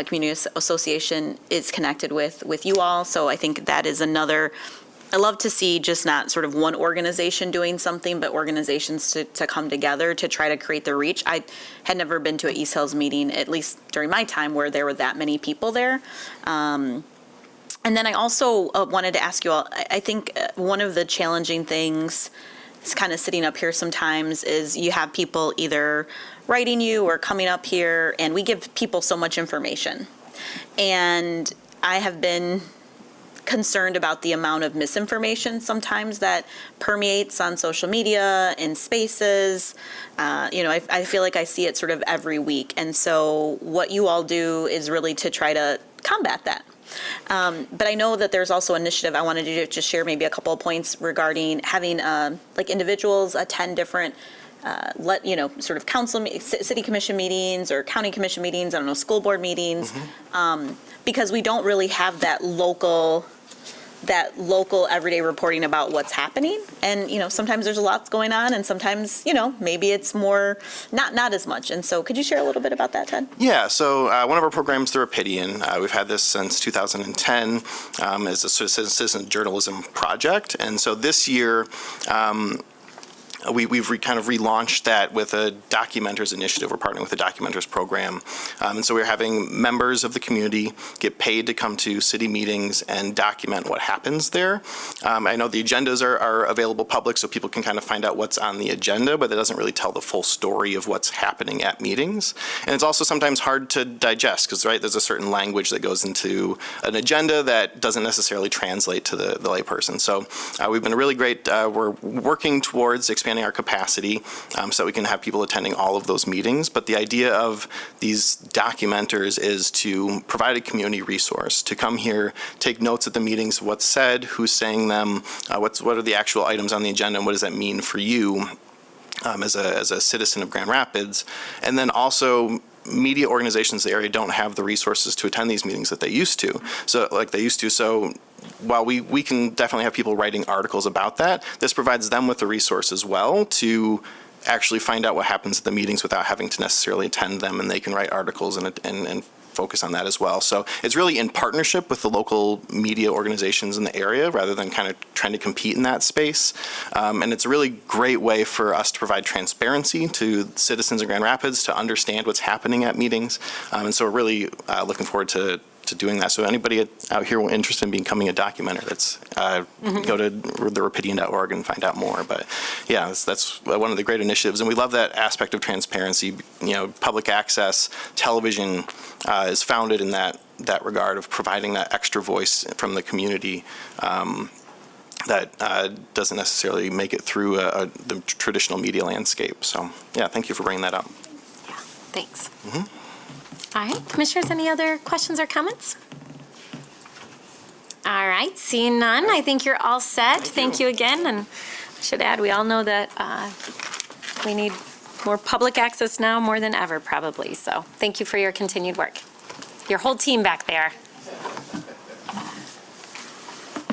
A: Community Association is connected with you all. So I think that is another, I love to see just not sort of one organization doing something, but organizations to come together to try to create the reach. I had never been to an East Hills meeting, at least during my time, where there were that many people there. And then I also wanted to ask you all, I think one of the challenging things is kind of sitting up here sometimes is you have people either writing you or coming up here, and we give people so much information. And I have been concerned about the amount of misinformation sometimes that permeates on social media, in spaces. I feel like I see it sort of every week. And so what you all do is really to try to combat that. But I know that there's also initiative. I wanted to just share maybe a couple of points regarding having like individuals attend different sort of council, city commission meetings or county commission meetings, I don't know, school board meetings, because we don't really have that local everyday reporting about what's happening. And, sometimes there's a lot going on, and sometimes, maybe it's more, not as much. And so could you share a little bit about that, Ted?
U: Yeah, so one of our programs, the Rapidian, we've had this since 2010 as a citizen journalism project. And so this year, we've kind of relaunched that with a Documenters initiative. We're partnering with the Documenters program. And so we're having members of the community get paid to come to city meetings and document what happens there. I know the agendas are available public, so people can kind of find out what's on the agenda, but it doesn't really tell the full story of what's happening at meetings. And it's also sometimes hard to digest because, right, there's a certain language that goes into an agenda that doesn't necessarily translate to the layperson. So we've been really great. We're working towards expanding our capacity so that we can have people attending all of those meetings. But the idea of these documenters is to provide a community resource, to come here, take notes at the meetings, what's said, who's saying them, what are the actual items on the agenda, and what does that mean for you as a citizen of Grand Rapids. And then also media organizations in the area don't have the resources to attend these meetings that they used to. So while we can definitely have people writing articles about that, this provides them with the resource as well to actually find out what happens at the meetings without having to necessarily attend them, and they can write articles and focus on that as well. So it's really in partnership with the local media organizations in the area rather than kind of trying to compete in that space. And it's a really great way for us to provide transparency to citizens of Grand Rapids to understand what's happening at meetings. And so we're really looking forward to doing that. So anybody out here interested in becoming a documenter, that's go to therapidian.org and find out more. But yeah, that's one of the great initiatives, and we love that aspect of transparency. Public access television is founded in that regard of providing that extra voice from the community that doesn't necessarily make it through the traditional media landscape. So yeah, thank you for bringing that up.
F: Thanks. All right, Commissioners, any other questions or comments? All right, seeing none, I think you're all set. Thank you again, and I should add, we all know that we need more public access now more than ever, probably. So thank you for your continued work. Your whole team back there.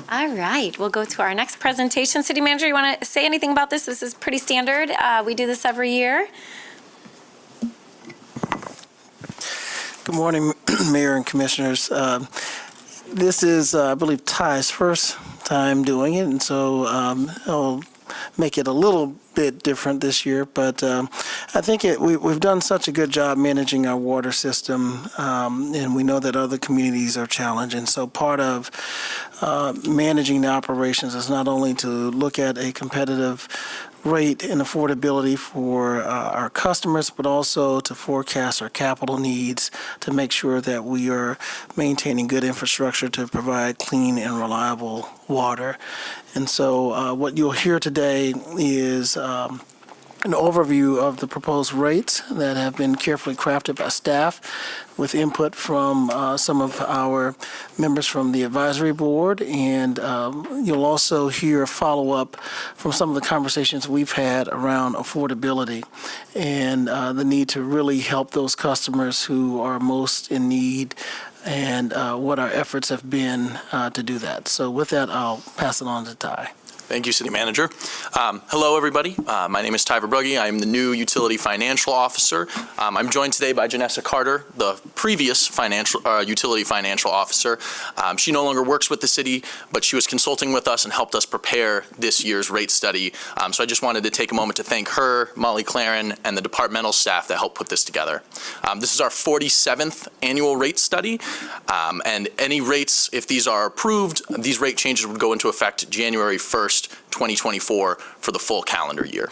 F: All right, we'll go to our next presentation. City Manager, you want to say anything about this? This is pretty standard. We do this every year.
R: Good morning, Mayor and Commissioners. This is, I believe, Ty's first time doing it, and so I'll make it a little bit different this year. But I think we've done such a good job managing our water system, and we know that other communities are challenged. And so part of managing the operations is not only to look at a competitive rate and affordability for our customers, but also to forecast our capital needs to make sure that we are maintaining good infrastructure to provide clean and reliable water. And so what you'll hear today is
C: an overview of the proposed rates that have been carefully crafted by staff with input from some of our members from the advisory board. And you'll also hear a follow-up from some of the conversations we've had around affordability and the need to really help those customers who are most in need, and what our efforts have been to do that. So with that, I'll pass it on to Ty.
G: Thank you, City Manager. Hello, everybody. My name is Ty Verbrugge. I am the new Utility Financial Officer. I'm joined today by Janessa Carter, the previous Utility Financial Officer. She no longer works with the city, but she was consulting with us and helped us prepare this year's rate study. So I just wanted to take a moment to thank her, Molly Claren, and the departmental staff that helped put this together. This is our 47th annual rate study, and any rates, if these are approved, these rate changes would go into effect January 1st, 2024 for the full calendar year.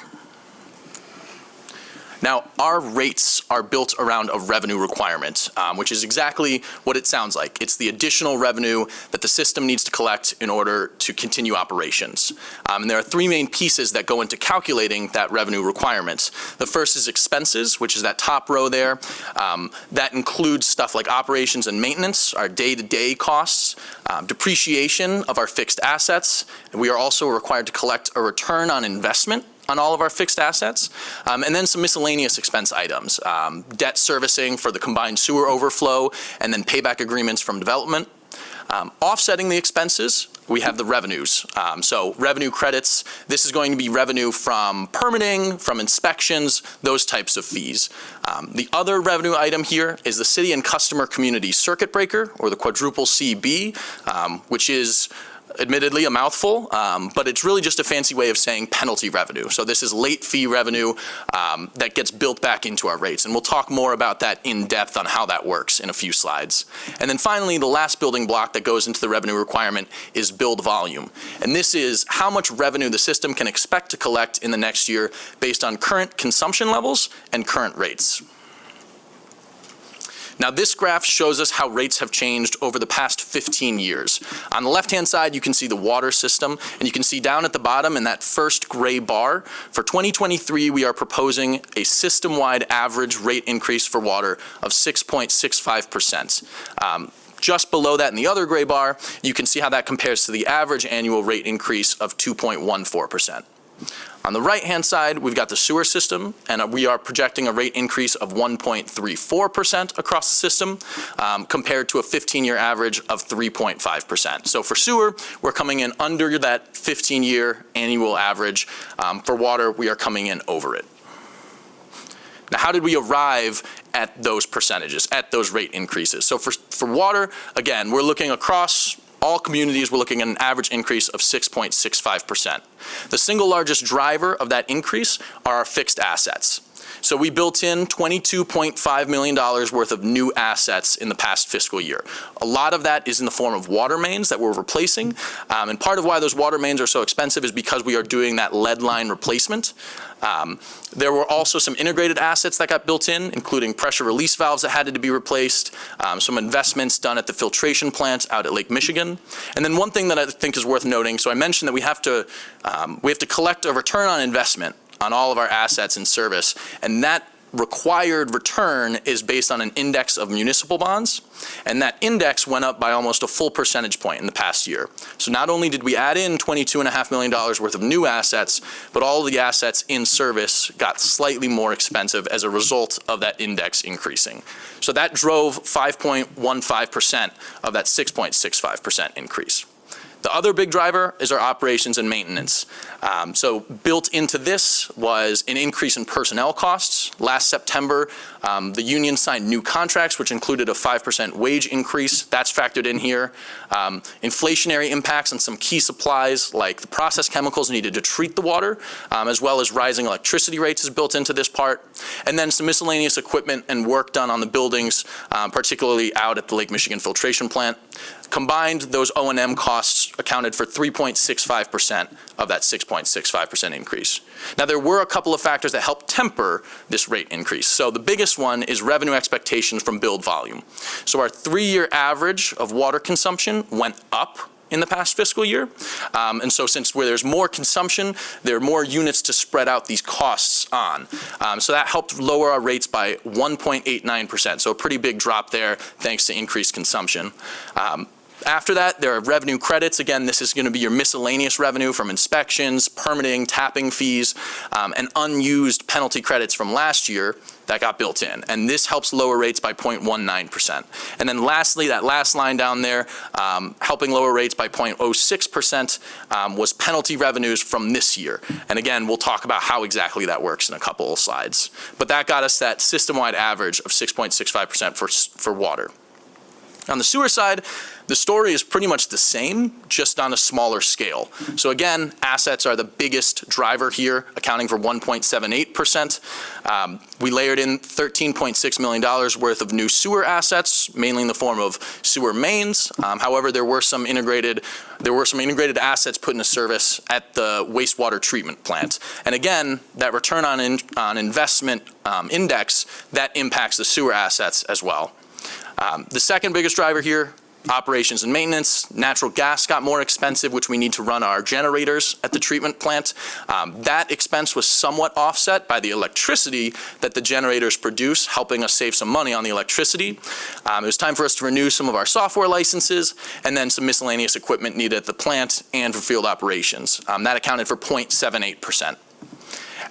G: Now, our rates are built around a revenue requirement, which is exactly what it sounds like. It's the additional revenue that the system needs to collect in order to continue operations. And there are three main pieces that go into calculating that revenue requirement. The first is expenses, which is that top row there. That includes stuff like operations and maintenance, our day-to-day costs, depreciation of our fixed assets. And we are also required to collect a return on investment on all of our fixed assets, and then some miscellaneous expense items, debt servicing for the combined sewer overflow, and then payback agreements from development. Offsetting the expenses, we have the revenues. So revenue credits, this is going to be revenue from permitting, from inspections, those types of fees. The other revenue item here is the City and Customer Community Circuit Breaker, or the quadruple CB, which is admittedly a mouthful, but it's really just a fancy way of saying penalty revenue. So this is late fee revenue that gets built back into our rates. And we'll talk more about that in depth on how that works in a few slides. And then finally, the last building block that goes into the revenue requirement is build volume. And this is how much revenue the system can expect to collect in the next year based on current consumption levels and current rates. Now, this graph shows us how rates have changed over the past 15 years. On the left-hand side, you can see the water system, and you can see down at the bottom in that first gray bar, for 2023, we are proposing a system-wide average rate increase for water of 6.65%. Just below that in the other gray bar, you can see how that compares to the average annual rate increase of 2.14%. On the right-hand side, we've got the sewer system, and we are projecting a rate increase of 1.34% across the system, compared to a 15-year average of 3.5%. So for sewer, we're coming in under that 15-year annual average. For water, we are coming in over it. Now, how did we arrive at those percentages, at those rate increases? So for water, again, we're looking across all communities, we're looking at an average increase of 6.65%. The single largest driver of that increase are our fixed assets. So we built in $22.5 million worth of new assets in the past fiscal year. A lot of that is in the form of water mains that we're replacing. And part of why those water mains are so expensive is because we are doing that lead line replacement. There were also some integrated assets that got built in, including pressure release valves that had to be replaced, some investments done at the filtration plant out at Lake Michigan. And then one thing that I think is worth noting, so I mentioned that we have to collect a return on investment on all of our assets in service, and that required return is based on an index of municipal bonds, and that index went up by almost a full percentage point in the past year. So not only did we add in $22.5 million worth of new assets, but all of the assets in service got slightly more expensive as a result of that index increasing. So that drove 5.15% of that 6.65% increase. The other big driver is our operations and maintenance. So built into this was an increase in personnel costs. Last September, the union signed new contracts, which included a 5% wage increase. That's factored in here. Inflationary impacts on some key supplies like the process chemicals needed to treat the water, as well as rising electricity rates is built into this part. And then some miscellaneous equipment and work done on the buildings, particularly out at the Lake Michigan filtration plant. Combined, those O&M costs accounted for 3.65% of that 6.65% increase. Now, there were a couple of factors that helped temper this rate increase. So the biggest one is revenue expectations from build volume. So our 3-year average of water consumption went up in the past fiscal year. And so since where there's more consumption, there are more units to spread out these costs on. So that helped lower our rates by 1.89%. So a pretty big drop there thanks to increased consumption. After that, there are revenue credits. Again, this is going to be your miscellaneous revenue from inspections, permitting, tapping fees, and unused penalty credits from last year that got built in. And this helps lower rates by 0.19%. And then lastly, that last line down there, helping lower rates by 0.06% was penalty revenues from this year. And again, we'll talk about how exactly that works in a couple of slides. But that got us that system-wide average of 6.65% for water. On the sewer side, the story is pretty much the same, just on a smaller scale. So again, assets are the biggest driver here, accounting for 1.78%. We layered in $13.6 million worth of new sewer assets, mainly in the form of sewer mains. However, there were some integrated assets put into service at the wastewater treatment plant. And again, that return on investment index, that impacts the sewer assets as well. The second biggest driver here, operations and maintenance. Natural gas got more expensive, which we need to run our generators at the treatment plant. That expense was somewhat offset by the electricity that the generators produce, helping us save some money on the electricity. It was time for us to renew some of our software licenses, and then some miscellaneous equipment needed at the plant and for field operations. That accounted for 0.78%.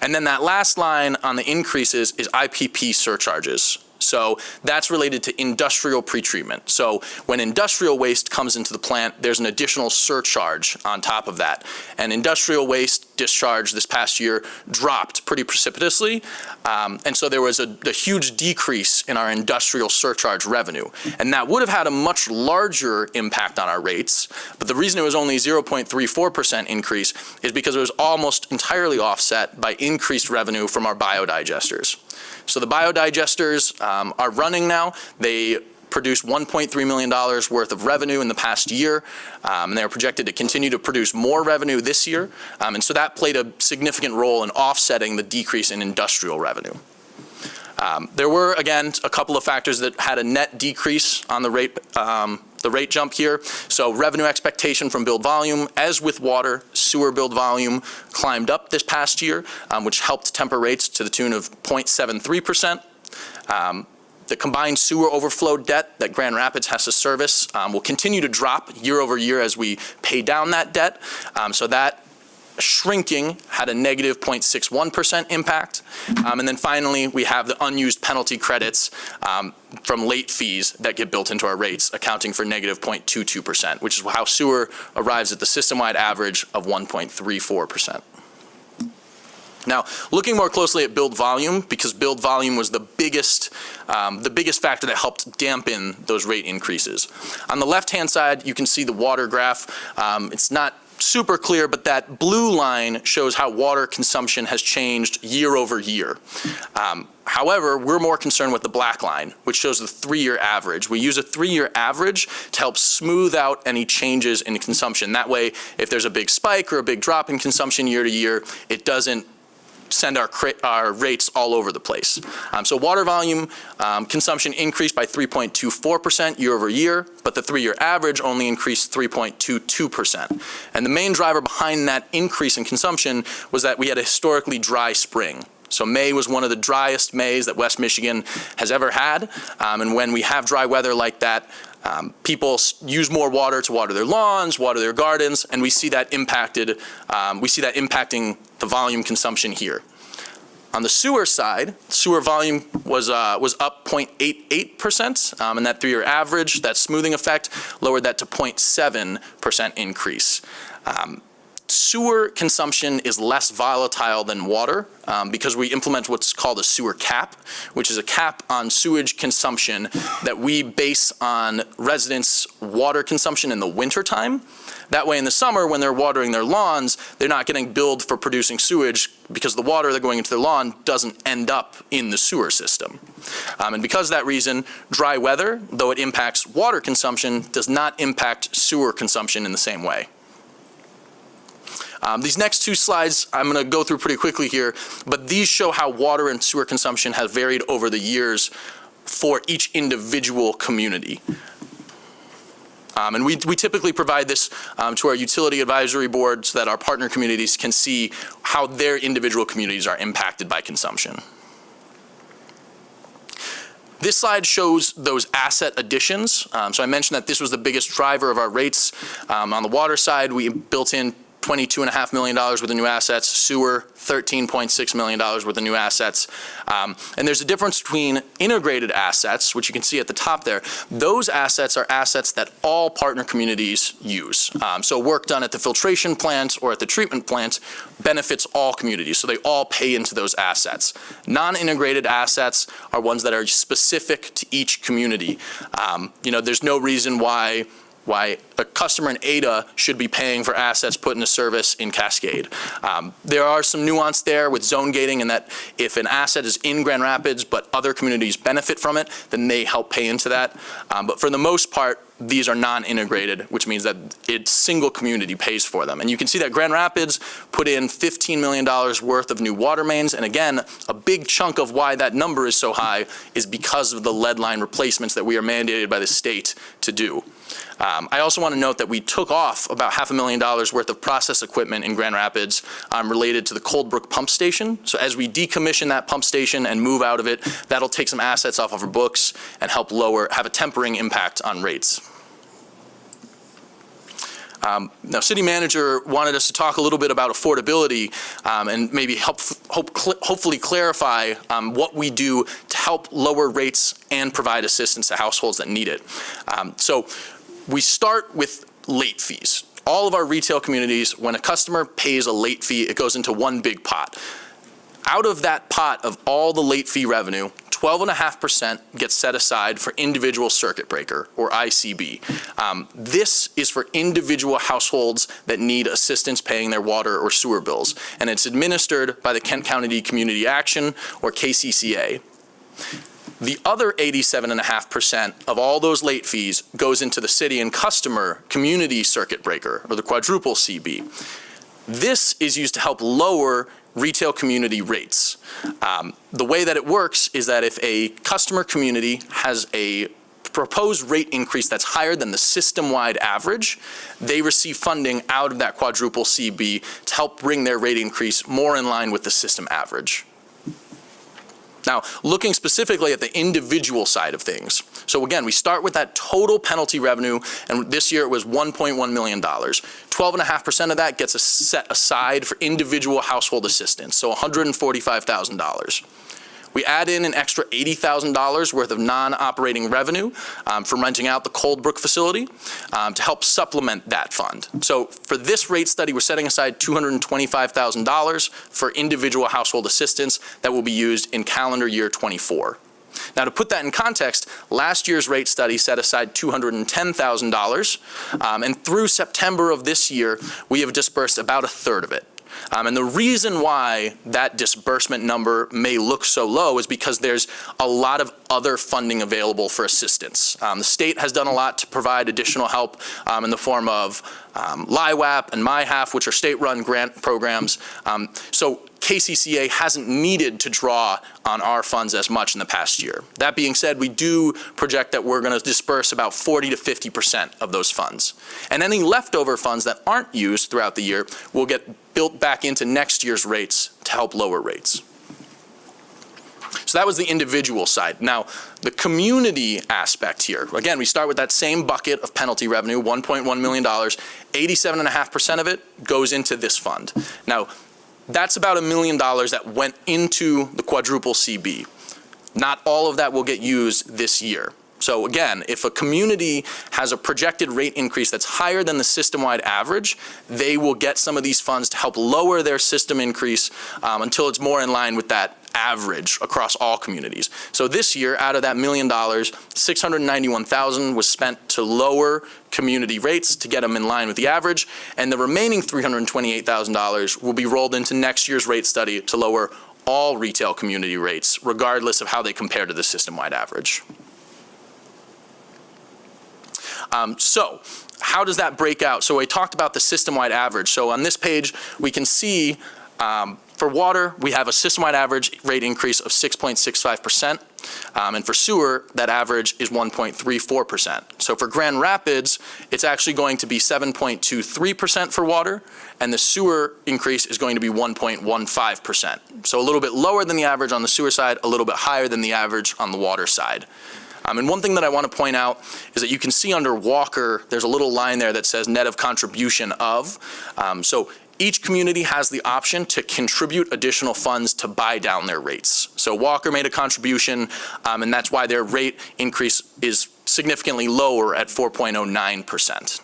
G: And then that last line on the increases is IPP surcharges. So that's related to industrial pretreatment. So when industrial waste comes into the plant, there's an additional surcharge on top of that. And industrial waste discharge this past year dropped pretty precipitously. And so there was a huge decrease in our industrial surcharge revenue. And that would have had a much larger impact on our rates. But the reason it was only 0.34% increase is because it was almost entirely offset by increased revenue from our biodigesters. So the biodigesters are running now. They produced $1.3 million worth of revenue in the past year, and they're projected to continue to produce more revenue this year. And so that played a significant role in offsetting the decrease in industrial revenue. There were, again, a couple of factors that had a net decrease on the rate jump here. So revenue expectation from build volume, as with water, sewer build volume climbed up this past year, which helped temper rates to the tune of 0.73%. The combined sewer overflow debt that Grand Rapids has to service will continue to drop year over year as we pay down that debt. So that shrinking had a negative 0.61% impact. And then finally, we have the unused penalty credits from late fees that get built into our rates, accounting for negative 0.22%, which is how sewer arrives at the system-wide average of 1.34%. Now, looking more closely at build volume, because build volume was the biggest factor that helped dampen those rate increases. On the left-hand side, you can see the water graph. It's not super clear, but that blue line shows how water consumption has changed year over year. However, we're more concerned with the black line, which shows the 3-year average. We use a 3-year average to help smooth out any changes in consumption. That way, if there's a big spike or a big drop in consumption year to year, it doesn't send our rates all over the place. So water volume consumption increased by 3.24% year over year, but the 3-year average only increased 3.22%. And the main driver behind that increase in consumption was that we had a historically dry spring. So May was one of the driest Mays that West Michigan has ever had. And when we have dry weather like that, people use more water to water their lawns, water their gardens, and we see that impacting the volume consumption here. On the sewer side, sewer volume was up 0.88%, and that 3-year average, that smoothing effect, lowered that to 0.7% increase. Sewer consumption is less volatile than water because we implement what's called a sewer cap, which is a cap on sewage consumption that we base on residents' water consumption in the wintertime. That way in the summer, when they're watering their lawns, they're not getting billed for producing sewage because the water that's going into their lawn doesn't end up in the sewer system. And because of that reason, dry weather, though it impacts water consumption, does not impact sewer consumption in the same way. These next 2 slides I'm going to go through pretty quickly here, but these show how water and sewer consumption has varied over the years for each individual community.
H: And we typically provide this to our utility advisory board so that our partner communities can see how their individual communities are impacted by consumption. This slide shows those asset additions. So I mentioned that this was the biggest driver of our rates. On the water side, we built in $22.5 million worth of new assets, sewer, $13.6 million worth of new assets. And there's a difference between integrated assets, which you can see at the top there. Those assets are assets that all partner communities use. So work done at the filtration plant or at the treatment plant benefits all communities, so they all pay into those assets. Non-integrated assets are ones that are specific to each community. There's no reason why a customer in Ada should be paying for assets put into service in Cascade. There are some nuance there with zone gating in that if an asset is in Grand Rapids but other communities benefit from it, then they help pay into that. But for the most part, these are non-integrated, which means that it's single community pays for them. And you can see that Grand Rapids put in $15 million worth of new water mains. And again, a big chunk of why that number is so high is because of the lead line replacements that we are mandated by the state to do. I also want to note that we took off about $500,000 worth of process equipment in Grand Rapids related to the Coldbrook pump station. So as we decommission that pump station and move out of it, that'll take some assets off of our books and help have a tempering impact on rates. Now, City Manager wanted us to talk a little bit about affordability and maybe hopefully clarify what we do to help lower rates and provide assistance to households that need it. So we start with late fees. All of our retail communities, when a customer pays a late fee, it goes into one big pot. Out of that pot of all the late fee revenue, 12.5% gets set aside for individual circuit breaker, or ICB. This is for individual households that need assistance paying their water or sewer bills, and it's administered by the Kent County Community Action, or KCCA. The other 87.5% of all those late fees goes into the city and customer community circuit breaker, or the quadruple CB. This is used to help lower retail community rates. The way that it works is that if a customer community has a proposed rate increase that's higher than the system-wide average, they receive funding out of that quadruple CB to help bring their rate increase more in line with the system average. Now, looking specifically at the individual side of things. So again, we start with that total penalty revenue, and this year it was $1.1 million. 12.5% of that gets set aside for individual household assistance, so $145,000. We add in an extra $80,000 worth of non-operating revenue from renting out the Coldbrook facility to help supplement that fund. So for this rate study, we're setting aside $225,000 for individual household assistance that will be used in calendar year 24. Now, to put that in context, last year's rate study set aside $210,000, and through September of this year, we have dispersed about a third of it. And the reason why that disbursement number may look so low is because there's a lot of other funding available for assistance. The state has done a lot to provide additional help in the form of LIWAP and MyHalf, which are state-run grant programs. So KCCA hasn't needed to draw on our funds as much in the past year. That being said, we do project that we're going to disperse about 40 to 50% of those funds. And any leftover funds that aren't used throughout the year will get built back into next year's rates to help lower rates. So that was the individual side. Now, the community aspect here. Again, we start with that same bucket of penalty revenue, $1.1 million. 87.5% of it goes into this fund. Now, that's about $1 million that went into the quadruple CB. Not all of that will get used this year. So again, if a community has a projected rate increase that's higher than the system-wide average, they will get some of these funds to help lower their system increase until it's more in line with that average across all communities. So this year, out of that $1 million, $691,000 was spent to lower community rates to get them in line with the average, and the remaining $328,000 will be rolled into next year's rate study to lower all retail community rates, regardless of how they compare to the system-wide average. So how does that break out? So I talked about the system-wide average. So on this page, we can see for water, we have a system-wide average rate increase of 6.65%. And for sewer, that average is 1.34%. So for Grand Rapids, it's actually going to be 7.23% for water, and the sewer increase is going to be 1.15%. So a little bit lower than the average on the sewer side, a little bit higher than the average on the water side. And one thing that I want to point out is that you can see under Walker, there's a little line there that says net of contribution of. So each community has the option to contribute additional funds to buy down their rates. So Walker made a contribution, and that's why their rate increase is significantly lower at 4.09%.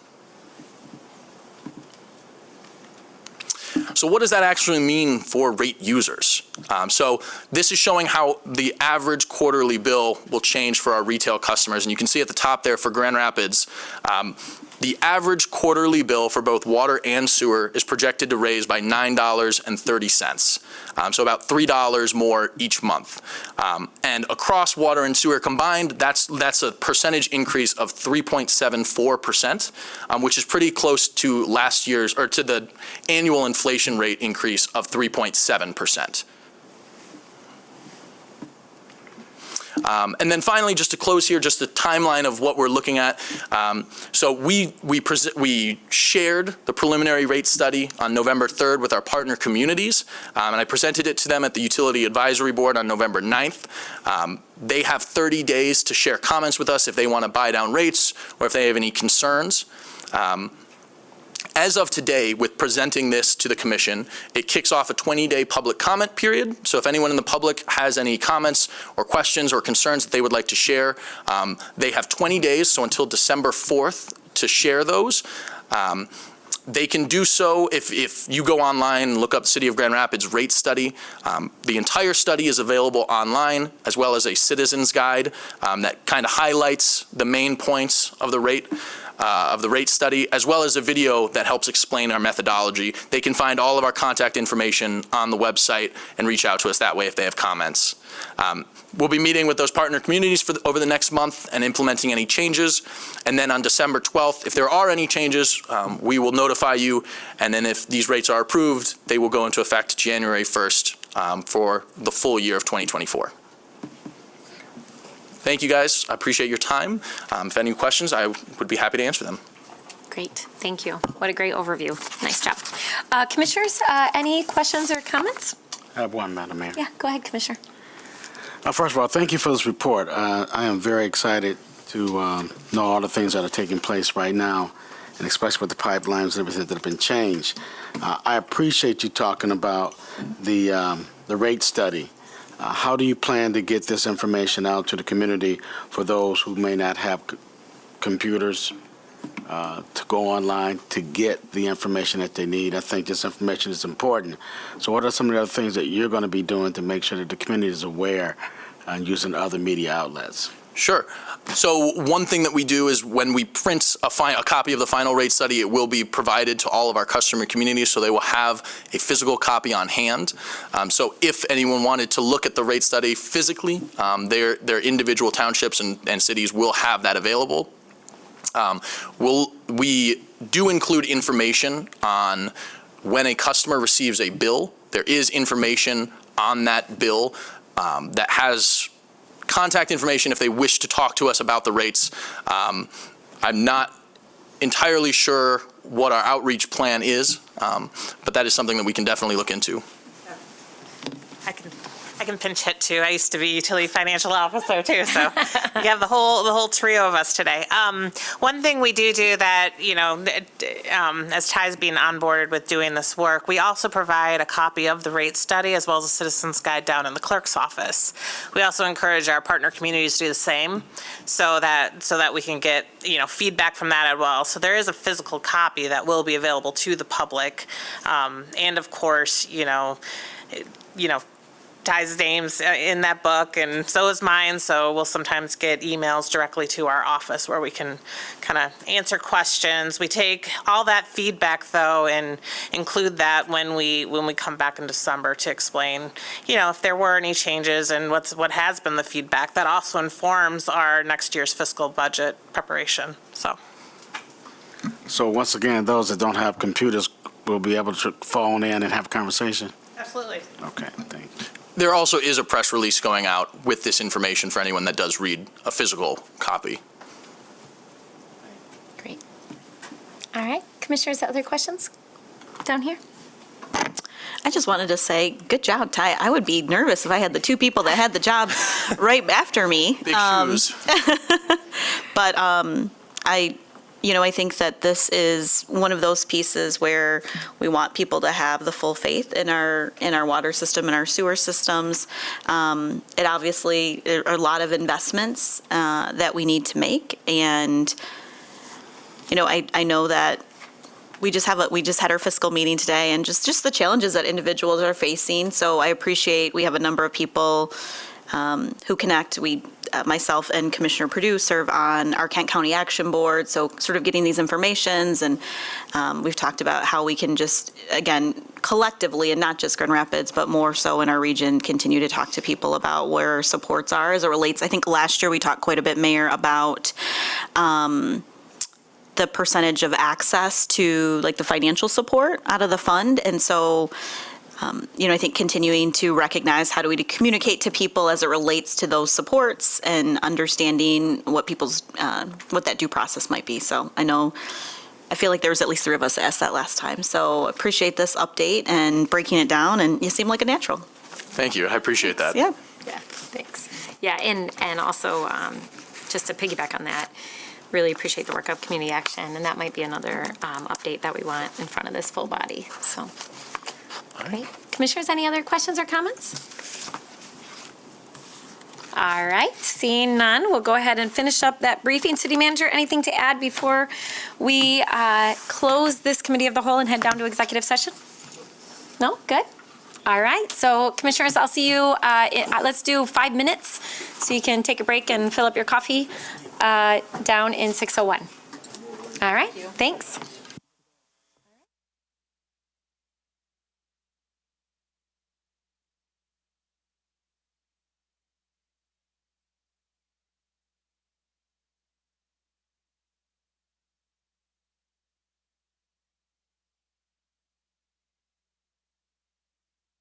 H: So what does that actually mean for rate users? So this is showing how the average quarterly bill will change for our retail customers. And you can see at the top there for Grand Rapids, the average quarterly bill for both water and sewer is projected to raise by $9.30. So about $3 more each month. And across water and sewer combined, that's a percentage increase of 3.74%, which is pretty close to last year's, or to the annual inflation rate increase of 3.7%. And then finally, just to close here, just a timeline of what we're looking at. So we shared the preliminary rate study on November 3rd with our partner communities, and I presented it to them at the Utility Advisory Board on November 9th. They have 30 days to share comments with us if they want to buy down rates or if they have any concerns. As of today, with presenting this to the commission, it kicks off a 20-day public comment period. So if anyone in the public has any comments or questions or concerns that they would like to share, they have 20 days, so until December 4th, to share those. They can do so if you go online and look up City of Grand Rapids rate study. The entire study is available online, as well as a citizen's guide that kind of highlights the main points of the rate study, as well as a video that helps explain our methodology. They can find all of our contact information on the website and reach out to us that way if they have comments. We'll be meeting with those partner communities over the next month and implementing any changes. And then on December 12th, if there are any changes, we will notify you. And then if these rates are approved, they will go into effect January 1st for the full year of 2024. Thank you, guys. I appreciate your time. If any questions, I would be happy to answer them.
F: Great, thank you. What a great overview. Nice job. Commissioners, any questions or comments?
Q: I have one, Madam Mayor.
F: Yeah, go ahead, Commissioner.
Q: First of all, thank you for this report. I am very excited to know all the things that are taking place right now, and especially with the pipelines and everything that have been changed. I appreciate you talking about the rate study. How do you plan to get this information out to the community for those who may not have computers to go online to get the information that they need? I think this information is important. So what are some of the other things that you're going to be doing to make sure that the community is aware and using other media outlets?
H: Sure. So one thing that we do is when we print a copy of the final rate study, it will be provided to all of our customer communities, so they will have a physical copy on hand. So if anyone wanted to look at the rate study physically, their individual townships and cities will have that available. We do include information on when a customer receives a bill. There is information on that bill that has contact information if they wish to talk to us about the rates. I'm not entirely sure what our outreach plan is, but that is something that we can definitely look into.
J: I can pinch hit too. I used to be utility financial officer too, so you have the whole trio of us today. One thing we do that, as Ty's being onboarded with doing this work, we also provide a copy of the rate study as well as a citizen's guide down in the clerk's office. We also encourage our partner communities to do the same, so that we can get feedback from that as well. So there is a physical copy that will be available to the public, and of course, Ty's name's in that book, and so is mine, so we'll sometimes get emails directly to our office where we can kind of answer questions. We take all that feedback, though, and include that when we come back in December to explain, if there were any changes and what has been the feedback. That also informs our next year's fiscal budget preparation, so.
Q: So once again, those that don't have computers will be able to phone in and have a conversation?
J: Absolutely.
Q: Okay, thank you.
H: there also is a press release going out with this information for anyone that does read a physical copy.
F: Great. All right, commissioners, other questions down here?
A: I just wanted to say, good job, Ty. I would be nervous if I had the two people that had the job right after me.
H: Big shoes.
A: But I think that this is one of those pieces where we want people to have the full faith in our water system and our sewer systems. It obviously, there are a lot of investments that we need to make. And, I know that we just had our fiscal meeting today, and just the challenges that individuals are facing. So I appreciate we have a number of people who connect. Myself and Commissioner Perdue serve on our Kent County Action Board, so sort of getting these informations, and we've talked about how we can just, again, collectively, and not just Grand Rapids, but more so in our region, continue to talk to people about where our supports are as it relates. I think last year we talked quite a bit, Mayor, about the percentage of access to like the financial support out of the fund, and so I think continuing to recognize how do we communicate to people as it relates to those supports and understanding what what that due process might be. So I feel like there was at least 3 of us that asked that last time. So appreciate this update and breaking it down, and you seem like a natural.
H: Thank you. I appreciate that.
A: Yeah.
F: Yeah, thanks. Yeah, and also, just to piggyback on that, really appreciate the work of Community Action, and that might be another update that we want in front of this full body, so. Great. Commissioners, any other questions or comments? All right, seeing none, we'll go ahead and finish up that briefing. City Manager, anything to add before we close this committee of the whole and head down to executive session? No? Good? All right, so Commissioners, I'll see you, let's do 5 minutes so you can take a break and fill up your coffee down in 601. All right, thanks.